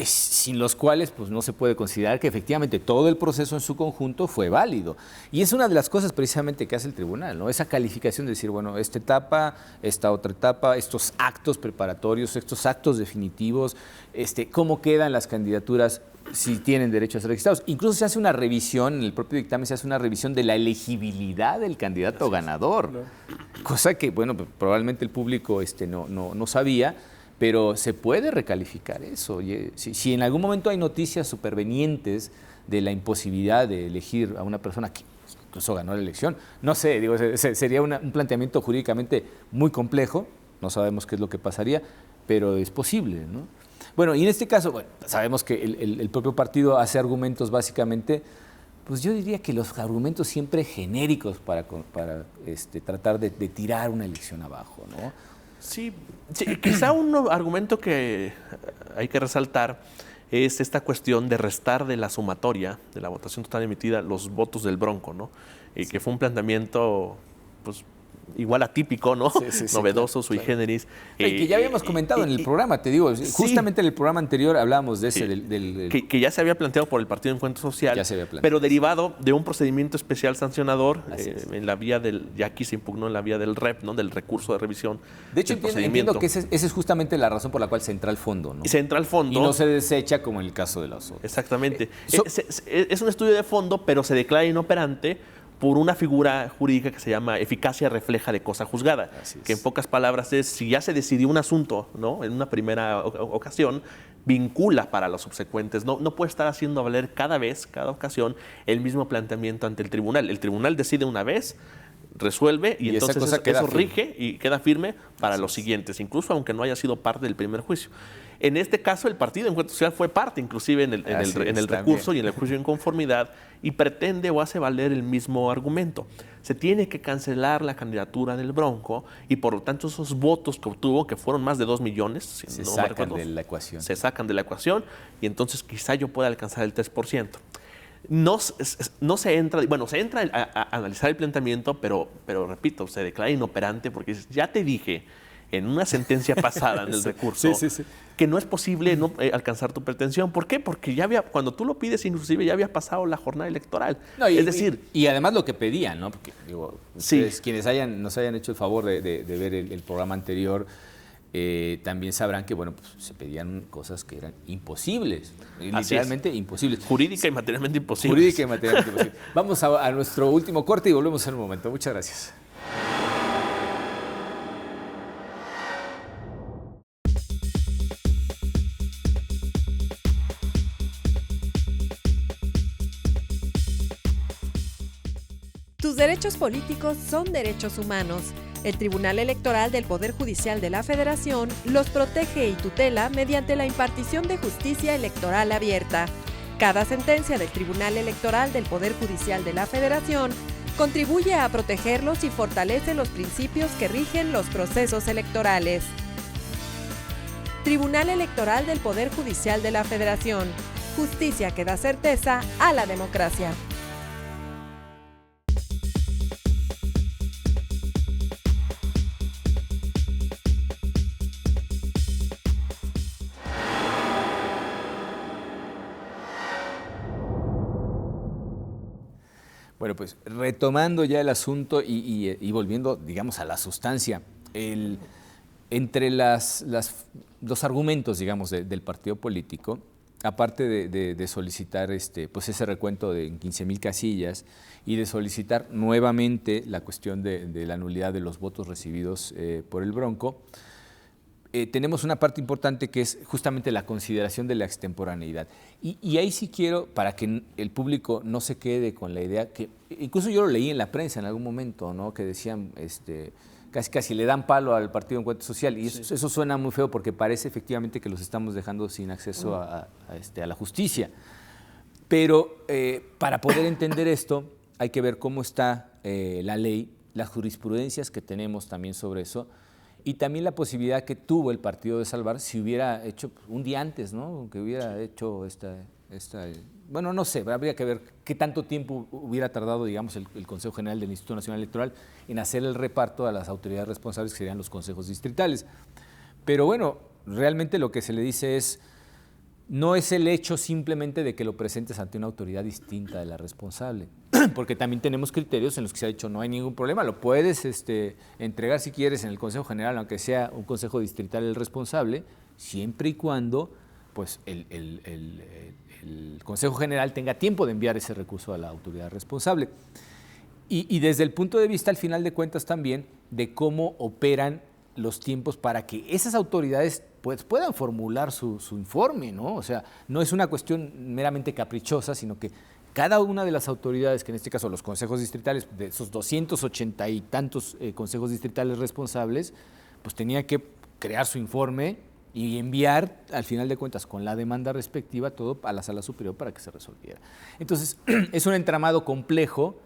B: sin los cuales pues, no se puede considerar que efectivamente todo el proceso en su conjunto fue válido. Y es una de las cosas precisamente que hace el tribunal, ¿no? Esa calificación de decir, bueno, esta etapa, esta otra etapa, estos actos preparatorios, estos actos definitivos, cómo quedan las candidaturas, si tienen derecho a ser registrados. Incluso se hace una revisión, en el propio dictamen se hace una revisión de la elegibilidad del candidato ganador, cosa que, bueno, probablemente el público no sabía, pero se puede recalificar eso. Oye, si en algún momento hay noticias supervenientes de la imposibilidad de elegir a una persona que incluso ganó la elección, no sé, digo, sería un planteamiento jurídicamente muy complejo, no sabemos qué es lo que pasaría, pero es posible, ¿no? Bueno, y en este caso, bueno, sabemos que el propio partido hace argumentos básicamente, pues yo diría que los argumentos siempre genéricos para tratar de tirar una elección abajo, ¿no?
C: Sí, quizá un argumento que hay que resaltar es esta cuestión de restar de la sumatoria de la votación total emitida los votos del Bronco, ¿no? Que fue un planteamiento, pues, igual atípico, ¿no? Sí, novedoso, sui generis.
B: Que ya habíamos comentado en el programa, te digo, justamente en el programa anterior hablábamos de ese,
C: que ya se había planteado por el Partido Encuentro Social, pero derivado de un procedimiento especial sancionador en la vía ya aquí se impugnó en la vía del REP, ¿no? Del recurso de revisión.
B: De hecho, entiendo que esa es justamente la razón por la cual se entra al fondo, ¿no?
C: Se entra al fondo.
B: Y no se desecha como en el caso de las otras.
C: Exactamente. Es un estudio de fondo, pero se declara inoperante por una figura jurídica que se llama eficacia refleja de cosa juzgada, que en pocas palabras es, si ya se decidió un asunto, ¿no? En una primera ocasión, vincula para los subsecuentes. No puede estar haciendo valer cada ocasión, el mismo planteamiento ante el tribunal. El tribunal decide una vez, resuelve y entonces eso rige y queda firme para los siguientes, incluso aunque no haya sido parte del primer juicio. En este caso, el Partido Encuentro Social fue parte, inclusive en el recurso y en el juicio de inconformidad, y pretende o hace valer el mismo argumento. Se tiene que cancelar la candidatura del Bronco y, por lo tanto, esos votos que obtuvo, que fueron más de 2 millones,
B: se sacan de la ecuación.
C: Se sacan de la ecuación y entonces quizá yo pueda alcanzar el 3%. No se entra, bueno, se entra a analizar el planteamiento, pero repito, se declara inoperante porque ya te dije en una sentencia pasada en el recurso que no es posible no alcanzar tu pretensión. ¿Por qué? Porque ya había, cuando tú lo pides, inclusive ya había pasado la jornada electoral.
B: No,
C: es decir...
B: Y además lo que pedían, ¿no? Porque, digo, ustedes, quienes nos hayan hecho el favor de ver el programa anterior, también sabrán que, bueno, pues, se pedían cosas que eran imposibles, literalmente imposibles.
C: Jurídica y materialmente imposibles.
B: Jurídica y materialmente imposibles. Vamos a nuestro último corte y volvemos en un momento. Muchas gracias.
A: Tus derechos políticos son derechos humanos. El Tribunal Electoral del Poder Judicial de la Federación los protege y tutela mediante la impartición de justicia electoral abierta. Cada sentencia del Tribunal Electoral del Poder Judicial de la Federación contribuye a protegerlos y fortalece los principios que rigen los procesos electorales. Tribunal Electoral del Poder Judicial de la Federación. Justicia que da certeza a la democracia.
B: Bueno, pues retomando ya el asunto y volviendo, digamos, a la sustancia, entre los argumentos, digamos, del partido político, aparte de solicitar pues ese recuento de 15,000 casillas y de solicitar nuevamente la cuestión de la nulidad de los votos recibidos por el Bronco, tenemos una parte importante que es justamente la consideración de la extemporaneidad. Y ahí sí quiero, para que el público no se quede con la idea que, incluso yo lo leí en la prensa en algún momento, ¿no? Que decían, casi le dan palo al Partido Encuentro Social, y eso suena muy feo porque parece efectivamente que los estamos dejando sin acceso a la justicia. Pero para poder entender esto hay que ver cómo está la ley, las jurisprudencias que tenemos también sobre eso, y también la posibilidad que tuvo el Partido de Salvar si hubiera hecho un día antes, ¿no? Que hubiera hecho bueno, no sé, habría que ver qué tanto tiempo hubiera tardado, digamos, el Consejo General del Instituto Nacional Electoral en hacer el reparto a las autoridades responsables, que serían los consejos distritales. Pero bueno, realmente lo que se le dice es, no es el hecho simplemente de que lo presentes ante una autoridad distinta de la responsable, porque también tenemos criterios en los que se ha dicho no hay ningún problema, lo puedes entregar si quieres en el Consejo General, aunque sea un consejo distrital el responsable, siempre y cuando pues, el Consejo General tenga tiempo de enviar ese recurso a la autoridad responsable. Y desde el punto de vista, al final de cuentas, también de cómo operan los tiempos para que esas autoridades pues, puedan formular su informe, ¿no? O sea, no es una cuestión meramente caprichosa, sino que cada una de las autoridades, que en este caso los consejos distritales, de esos 280 y tantos consejos distritales responsables, pues tenía que crear su informe y enviar, al final de cuentas, con la demanda respectiva, todo a la Sala Superior para que se resolviera. Entonces, es un entramado complejo,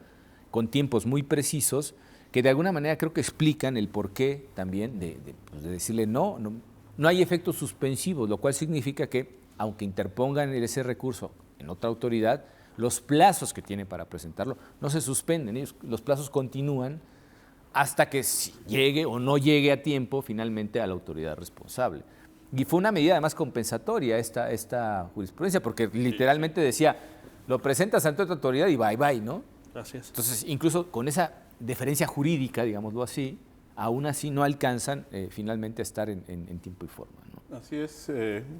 B: con tiempos muy precisos, que de alguna manera creo que explican el porqué también de decirle no hay efectos suspensivos, lo cual significa que, aunque interpongan ese recurso en otra autoridad, los plazos que tiene para presentarlo no se suspenden, los plazos continúan hasta que llegue o no llegue a tiempo finalmente a la autoridad responsable. Y fue una medida además compensatoria esta jurisprudencia, porque literalmente decía, lo presentas ante otra autoridad y bye, ¿no?
C: Así es.
B: Entonces, incluso con esa deferencia jurídica, digámoslo así, aún así no alcanzan finalmente a estar en tiempo y forma, ¿no?
D: Así es,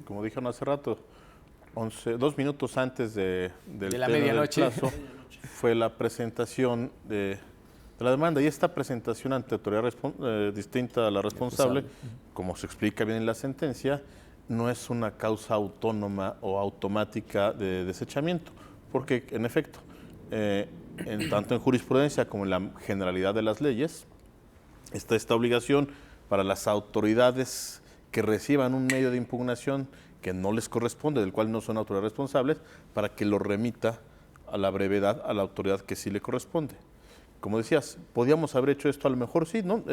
D: como dijeron hace rato, 2 minutos antes de
B: la medianoche
D: del plazo, fue la presentación de la demanda, y esta presentación ante autoridad distinta a la responsable, como se explica bien en la sentencia, no es una causa autónoma o automática de desechamiento, porque en efecto, tanto en jurisprudencia como en la generalidad de las leyes, está esta obligación para las autoridades que reciban un medio de impugnación que no les corresponde, del cual no son autoridades responsables, para que lo remita a la brevedad a la autoridad que sí le corresponde. Como decías, podíamos haber hecho esto a lo mejor, sí, ¿no?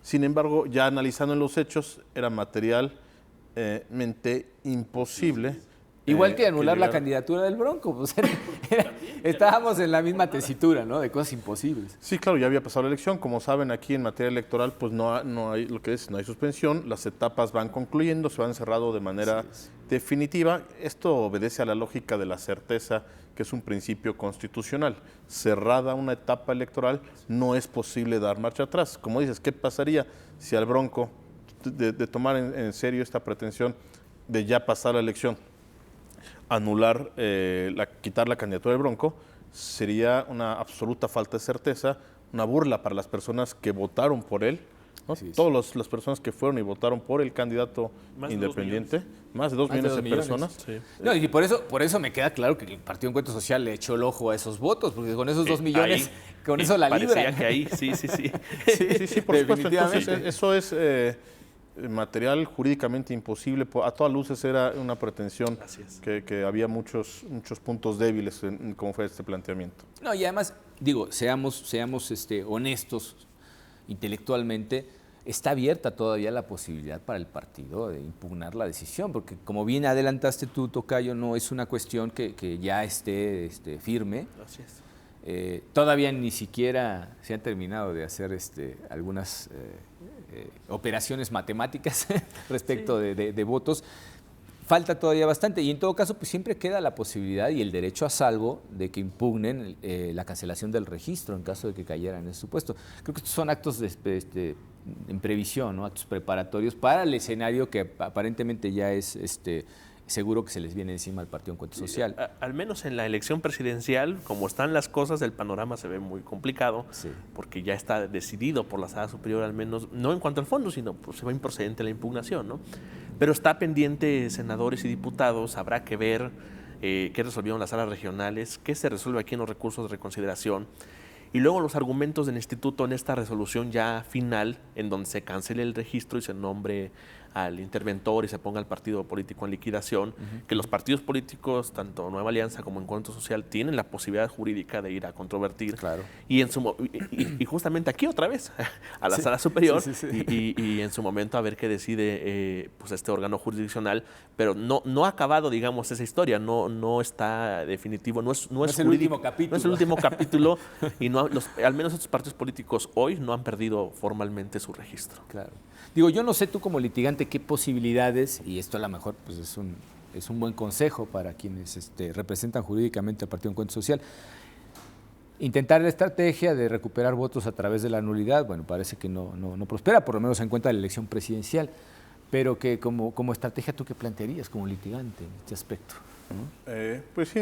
D: Sin embargo, ya analizando en los hechos, era materialmente imposible
B: Igual que anular la
D: llegar-
B: candidatura del Bronco, pues estábamos en la misma tesitura, ¿no? De cosas imposibles.
D: Sí, claro, ya había pasado la elección. Como saben, aquí en materia electoral, pues no hay lo que es, no hay suspensión. Las etapas van concluyendo, se van cerrando de manera definitiva. Esto obedece a la lógica de la certeza, que es un principio constitucional. Cerrada una etapa electoral, no es posible dar marcha atrás. Como dices, ¿qué pasaría si al Bronco, de tomar en serio esta pretensión de ya pasar la elección, anular, quitar la candidatura del Bronco? Sería una absoluta falta de certeza, una burla para las personas que votaron por él, ¿no?
B: Sí, sí.
D: Todas las personas que fueron y votaron por el candidato
C: Más de 2
D: independiente, más de 2
B: Más de
D: millones
B: 2
D: de
B: millones.
D: personas.
C: Sí.
B: No, y por eso me queda claro que el Partido Encuentro Social le echó el ojo a esos votos, porque con esos 2 millones, con eso la
C: parecía
B: libran.
C: que ahí, sí.
D: Sí, por supuesto. Entonces,
B: definitivamente.
D: eso es material jurídicamente imposible. A todas luces era una pretensión
C: Así es.
D: que había muchos puntos débiles en cómo fue este planteamiento.
B: No, y además, digo, seamos honestos intelectualmente, está abierta todavía la posibilidad para el partido de impugnar la decisión, porque como bien adelantaste tú, Tocayo, no es una cuestión que ya esté firme.
C: Así es.
B: Todavía ni siquiera se han terminado de hacer algunas operaciones matemáticas respecto de votos. Falta todavía bastante y en todo caso pues siempre queda la posibilidad y el derecho a salvo de que impugnen la cancelación del registro en caso de que cayera en ese supuesto. Creo que estos son actos en previsión, ¿no? Actos preparatorios para el escenario que aparentemente ya es seguro que se les viene encima al Partido Encuentro Social.
C: Al menos en la elección presidencial, como están las cosas, el panorama se ve muy complicado,
B: Sí.
C: porque ya está decidido por la Sala Superior, al menos, no en cuanto al fondo, sino pues, se va improcedente la impugnación, ¿no? Pero está pendiente senadores y diputados, habrá que ver qué resolvieron las salas regionales, qué se resuelve aquí en los recursos de reconsideración, y luego los argumentos del instituto en esta resolución ya final, en donde se cancele el registro y se nombre al interventor y se ponga al partido político en liquidación, que los partidos políticos, tanto Nueva Alianza como Encuentro Social, tienen la posibilidad jurídica de ir a controvertir.
B: Claro.
C: Y justamente aquí otra vez, a la Sala Superior,
B: sí.
C: y en su momento a ver qué decide pues este órgano jurisdiccional, pero no ha acabado, digamos, esa historia, no está definitivo, no es
B: el
C: jurídico,
B: último capítulo.
C: no es el último capítulo, y al menos estos partidos políticos hoy no han perdido formalmente su registro.
B: Claro. Digo, yo no sé tú como litigante qué posibilidades, y esto a lo mejor pues es un buen consejo para quienes representan jurídicamente al Partido Encuentro Social. Intentar la estrategia de recuperar votos a través de la nulidad, bueno, parece que no prospera, por lo menos en cuenta de la elección presidencial, pero que como estrategia tú qué plantearías como litigante en este aspecto, ¿no?
D: Pues sí,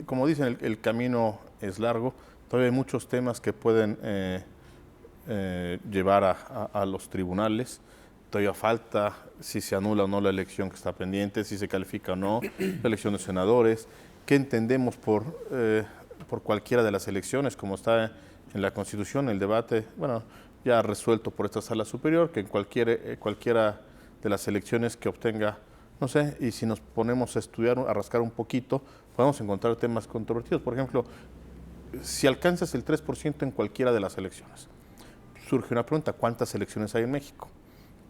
D: como dicen, el camino es largo. Todavía hay muchos temas que pueden llevar a los tribunales. Todavía falta si se anula o no la elección que está pendiente, si se califica o no la elección de senadores, qué entendemos por cualquiera de las elecciones, como está en la Constitución, el debate, bueno, ya resuelto por esta Sala Superior, que en cualquiera de las elecciones que obtenga, no sé, y si nos ponemos a estudiar, a rascar un poquito, podemos encontrar temas controvertidos. Por ejemplo, si alcanzas el 3% en cualquiera de las elecciones, surge una pregunta: ¿cuántas elecciones hay en México?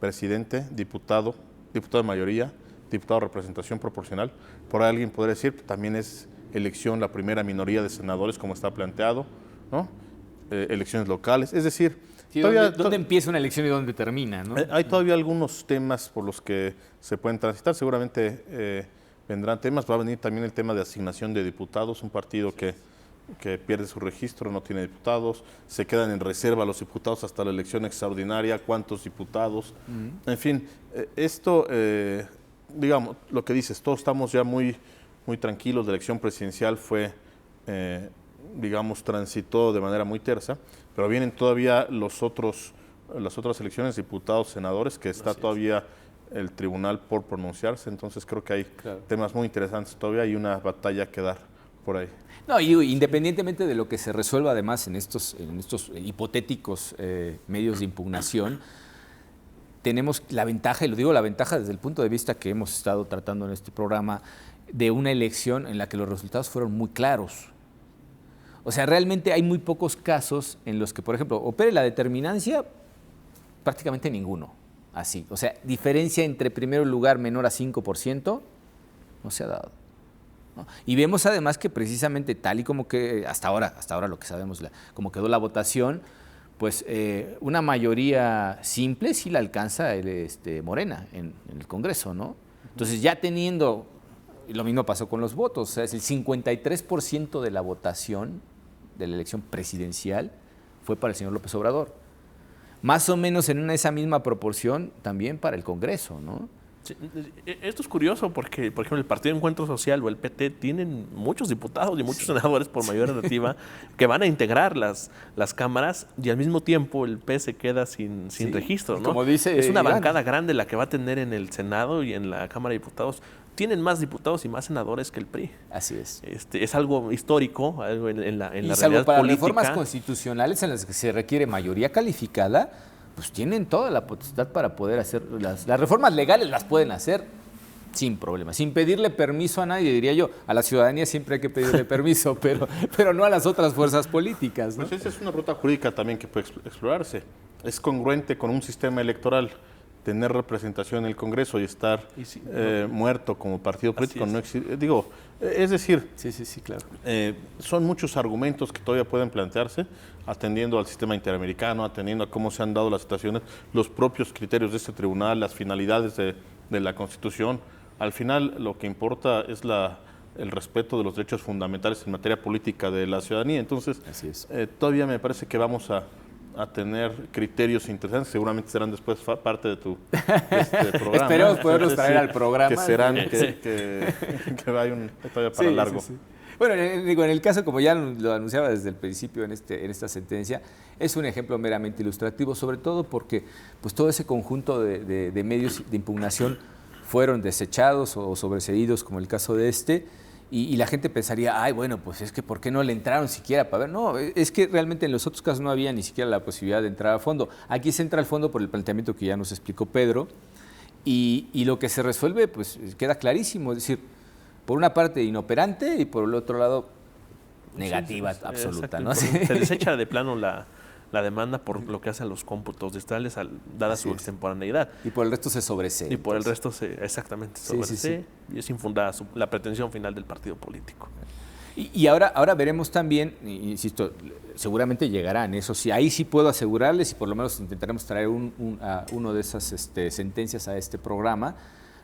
D: Presidente, diputado de mayoría, diputado de representación proporcional. Por ahí alguien podría decir, también es elección la primera minoría de senadores, como está planteado, ¿no? Elecciones locales, es decir,
B: Sí, ¿dónde empieza una elección y dónde termina, ¿no?
D: hay todavía algunos temas por los que se pueden transitar. Seguramente vendrán temas. Va a venir también el tema de asignación de diputados. Un partido que pierde su registro, no tiene diputados, se quedan en reserva los diputados hasta la elección extraordinaria. ¿Cuántos diputados? En fin, esto, digamos, lo que dices, todos estamos ya muy tranquilos. La elección presidencial fue, digamos, transitó de manera muy tersa, pero vienen todavía las otras elecciones, diputados, senadores, que está todavía el tribunal por pronunciarse. Entonces creo que hay temas muy interesantes todavía, hay una batalla que dar por ahí.
B: No, y independientemente de lo que se resuelva además en estos hipotéticos medios de impugnación, tenemos la ventaja, y lo digo la ventaja desde el punto de vista que hemos estado tratando en este programa, de una elección en la que los resultados fueron muy claros. O sea, realmente hay muy pocos casos en los que, por ejemplo, opere la determinancia, prácticamente ninguno, así. O sea, diferencia entre primero lugar menor a 5% no se ha dado. ¿no? Y vemos además que precisamente tal y como que hasta ahora lo que sabemos, como quedó la votación, pues una mayoría simple sí la alcanza Morena en el Congreso, ¿no? Entonces ya teniendo, y lo mismo pasó con los votos, o sea, es el 53% de la votación de la elección presidencial fue para el señor López Obrador. Más o menos en esa misma proporción también para el Congreso, ¿no?
C: Sí, esto es curioso porque, por ejemplo, el Partido Encuentro Social o el PT tienen muchos diputados y muchos senadores por mayoría relativa que van a integrar las cámaras y al mismo tiempo el P se queda sin registro, ¿no?
B: Como dice
C: es una
B: Iván,
C: bancada grande la que va a tener en el Senado y en la Cámara de Diputados. Tienen más diputados y más senadores que el PRI.
B: Así es.
C: Es algo histórico, algo en la
B: y
C: realidad
B: para
C: política.
B: reformas constitucionales en las que se requiere mayoría calificada, pues tienen toda la potestad para poder hacer las reformas legales, las pueden hacer sin problema, sin pedirle permiso a nadie, diría yo. A la ciudadanía siempre hay que pedirle permiso, pero no a las otras fuerzas políticas, ¿no?
D: Pues esa es una ruta jurídica también que puede explorarse. Es congruente con un sistema electoral tener representación en el Congreso y estar muerto como partido político. No es decir,
B: sí, claro.
D: Son muchos argumentos que todavía pueden plantearse, atendiendo al sistema interamericano, atendiendo a cómo se han dado las situaciones, los propios criterios de este tribunal, las finalidades de la Constitución. Al final, lo que importa es el respeto de los derechos fundamentales en materia política de la ciudadanía. Entonces, todavía me parece que vamos a tener criterios interesantes, seguramente serán después parte de tu programa.
B: Esperemos poderlos traer al programa.
D: Que serán, que hay todavía para largo.
B: Sí. Bueno, en el caso, como ya lo anunciaba desde el principio en esta sentencia, es un ejemplo meramente ilustrativo, sobre todo porque pues, todo ese conjunto de medios de impugnación fueron desechados o sobreseídos, como el caso de y la gente pensaría, ay, bueno, pues es que ¿por qué no le entraron siquiera para ver? No, es que realmente en los otros casos no había ni siquiera la posibilidad de entrar a fondo. Aquí se entra al fondo por el planteamiento que ya nos explicó Pedro y lo que se resuelve pues queda clarísimo, es decir, por una parte inoperante y por el otro lado negativa absoluta, ¿no?
C: Se desecha de plano la demanda por lo que hacen los cómputos distales dada su extemporaneidad.
B: Y por el resto se sobresee.
C: Y por el resto exactamente sobresee y es infundada la pretensión final del partido político.
B: Y ahora veremos también, insisto, seguramente llegarán, eso sí, ahí sí puedo asegurarles y por lo menos intentaremos traer uno de esas sentencias a este programa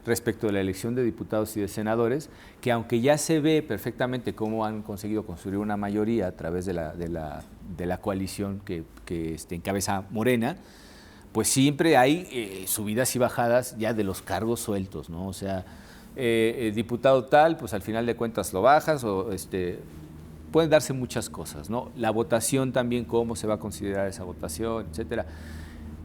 B: respecto de la elección de diputados y de senadores, que aunque ya se ve perfectamente cómo han conseguido construir una mayoría a través de la coalición que encabeza Morena, pues siempre hay subidas y bajadas ya de los cargos sueltos, ¿no? O sea, diputado tal, pues al final de cuentas lo bajas o pueden darse muchas cosas, ¿no? La votación también, cómo se va a considerar esa votación, etcétera.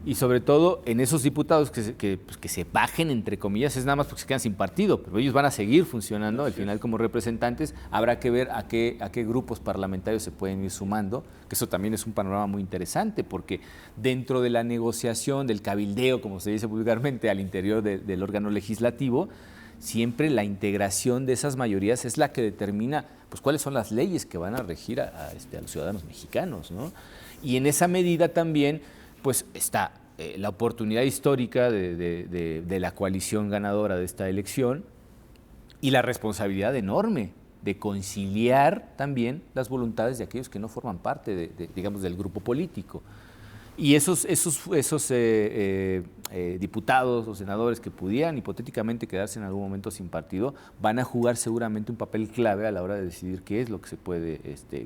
B: Y sobre todo en esos diputados que se bajen, entre comillas, es nada más porque se quedan sin partido, pero ellos van a seguir funcionando, al final como representantes, habrá que ver a qué grupos parlamentarios se pueden ir sumando, que eso también es un panorama muy interesante, porque dentro de la negociación, del cabildeo, como se dice vulgarmente, al interior del órgano legislativo, siempre la integración de esas mayorías es la que determina pues, cuáles son las leyes que van a regir a los ciudadanos mexicanos, ¿no? Y en esa medida también pues está la oportunidad histórica de la coalición ganadora de esta elección y la responsabilidad enorme de conciliar también las voluntades de aquellos que no forman parte digamos, del grupo político. Y esos diputados o senadores que pudieran hipotéticamente quedarse en algún momento sin partido van a jugar seguramente un papel clave a la hora de decidir qué es lo que se puede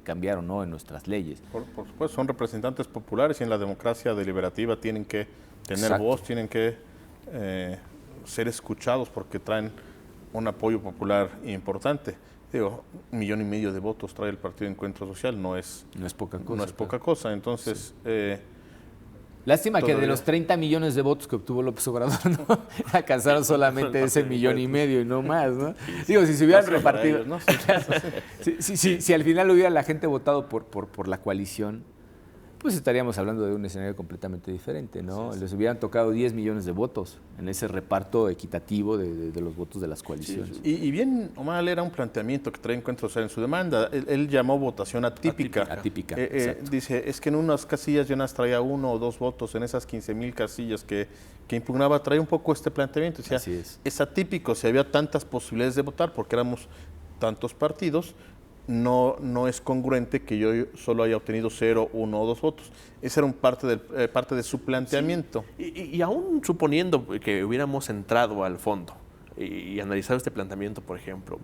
B: cambiar o no en nuestras leyes.
D: Por supuesto, son representantes populares y en la democracia deliberativa tienen que tener voz, tienen que ser escuchados porque traen un apoyo popular importante. Digo, 1,5 millones de votos trae el Partido Encuentro Social, no es poca cosa. No es poca cosa, entonces...
B: Lástima que de los 30 millones de votos que obtuvo López Obrador, ¿no? Alcanzaron solamente ese 1,5 millones y no más, ¿no? Digo, si se hubieran repartido... Ellos, ¿no? Si al final hubiera la gente votado por la coalición, pues estaríamos hablando de un escenario completamente diferente, ¿no? Les hubieran tocado 10 millones de votos en ese reparto equitativo de los votos de las coaliciones.
D: Y bien o mal era un planteamiento que trae Encuentro Social en su demanda. Él llamó votación atípica. Dice, es que en unas casillas yo traía 1 o 2 votos, en esas 15,000 casillas que impugnaba, trae un poco este planteamiento. O sea, es atípico si había tantas posibilidades de votar porque éramos tantos partidos, no es congruente que yo solo haya obtenido 0, 1 o 2 votos. Ese era parte de su planteamiento.
C: Sí. Y aún suponiendo que hubiéramos entrado al fondo y analizado este planteamiento, por ejemplo,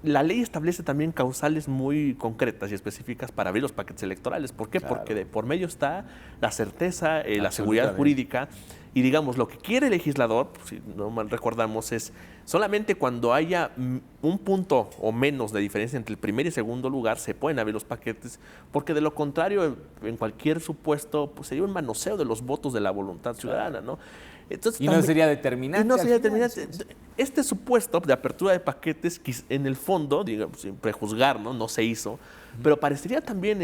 C: la ley establece también causales muy concretas y específicas para abrir los paquetes electorales. ¿Por qué?
B: Claro.
C: Porque de por medio está la certeza, la seguridad jurídica. Y digamos, lo que quiere el legislador, si no mal recordamos, es solamente cuando haya un punto o menos de diferencia entre el primer y segundo lugar, se pueden abrir los paquetes, porque de lo contrario, en cualquier supuesto, pues sería un manoseo de los votos de la voluntad ciudadana, ¿no?
B: Entonces, no sería determinante.
C: Y no sería determinante. Este supuesto de apertura de paquetes, en el fondo, digamos, sin prejuzgar, no se hizo, pero parecería también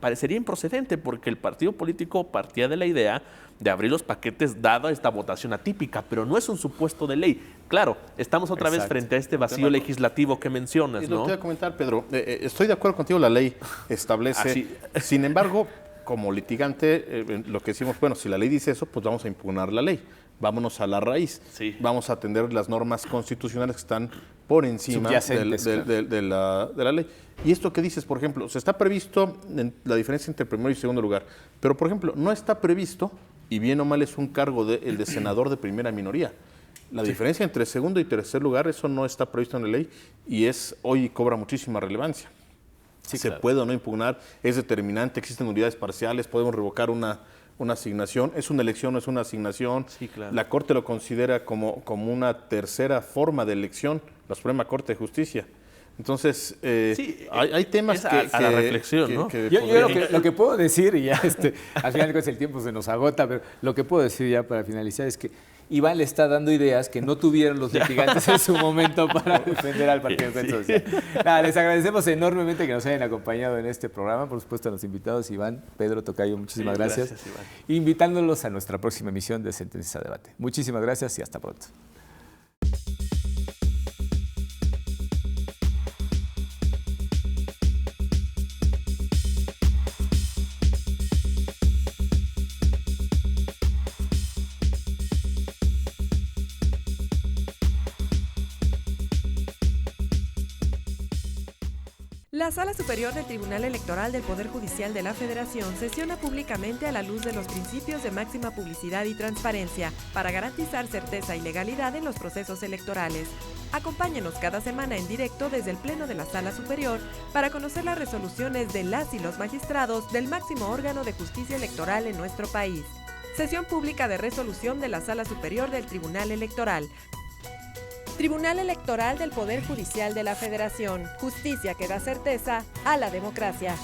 C: parecería improcedente, porque el partido político partía de la idea de abrir los paquetes dada esta votación atípica, pero no es un supuesto de ley. Claro, estamos otra vez frente a este vacío legislativo que mencionas,
D: Es lo
C: ¿no?
D: que voy a comentar, Pedro. Estoy de acuerdo contigo, la ley establece. Sin embargo, como litigante, lo que decimos, bueno, si la ley dice eso, pues vamos a impugnar la ley. Vámonos a la raíz.
C: Sí.
D: Vamos a atender las normas constitucionales que están por encima de la ley. Y esto que dices, por ejemplo, se está previsto la diferencia entre primero y segundo lugar, pero, por ejemplo, no está previsto, y bien o mal es un cargo el de senador de primera minoría. La diferencia entre segundo y tercer lugar, eso no está previsto en la ley y hoy cobra muchísima relevancia.
B: Sí,
D: se
B: claro.
D: puede o no impugnar, es determinante, existen unidades parciales, podemos revocar una asignación, es una elección, no es una asignación.
C: Sí, claro.
D: La Corte lo considera como una tercera forma de elección, la Suprema Corte de Justicia. Entonces, hay temas
C: a la reflexión, ¿no?
B: Yo lo que puedo decir, y ya al final pues, el tiempo se nos agota, pero lo que puedo decir ya para finalizar es que Iván le está dando ideas que no tuvieron los litigantes en su momento para defender al Partido Encuentro Social. Nada, les agradecemos enormemente que nos hayan acompañado en este programa. Por supuesto, a los invitados, Iván, Pedro, Tocayo, muchísimas gracias.
C: Gracias, Iván.
B: Invitándolos a nuestra próxima emisión de Sentencias a Debate. Muchísimas gracias y hasta pronto.
A: La Sala Superior del Tribunal Electoral del Poder Judicial de la Federación sesiona públicamente a la luz de los principios de máxima publicidad y transparencia para garantizar certeza y legalidad en los procesos electorales. Acompáñenos cada semana en directo desde el Pleno de la Sala Superior para conocer las resoluciones de las y los magistrados del máximo órgano de justicia electoral en nuestro país. Sesión pública de resolución de la Sala Superior del Tribunal Electoral. Tribunal Electoral del Poder Judicial de la Federación. Justicia que da certeza a la democracia.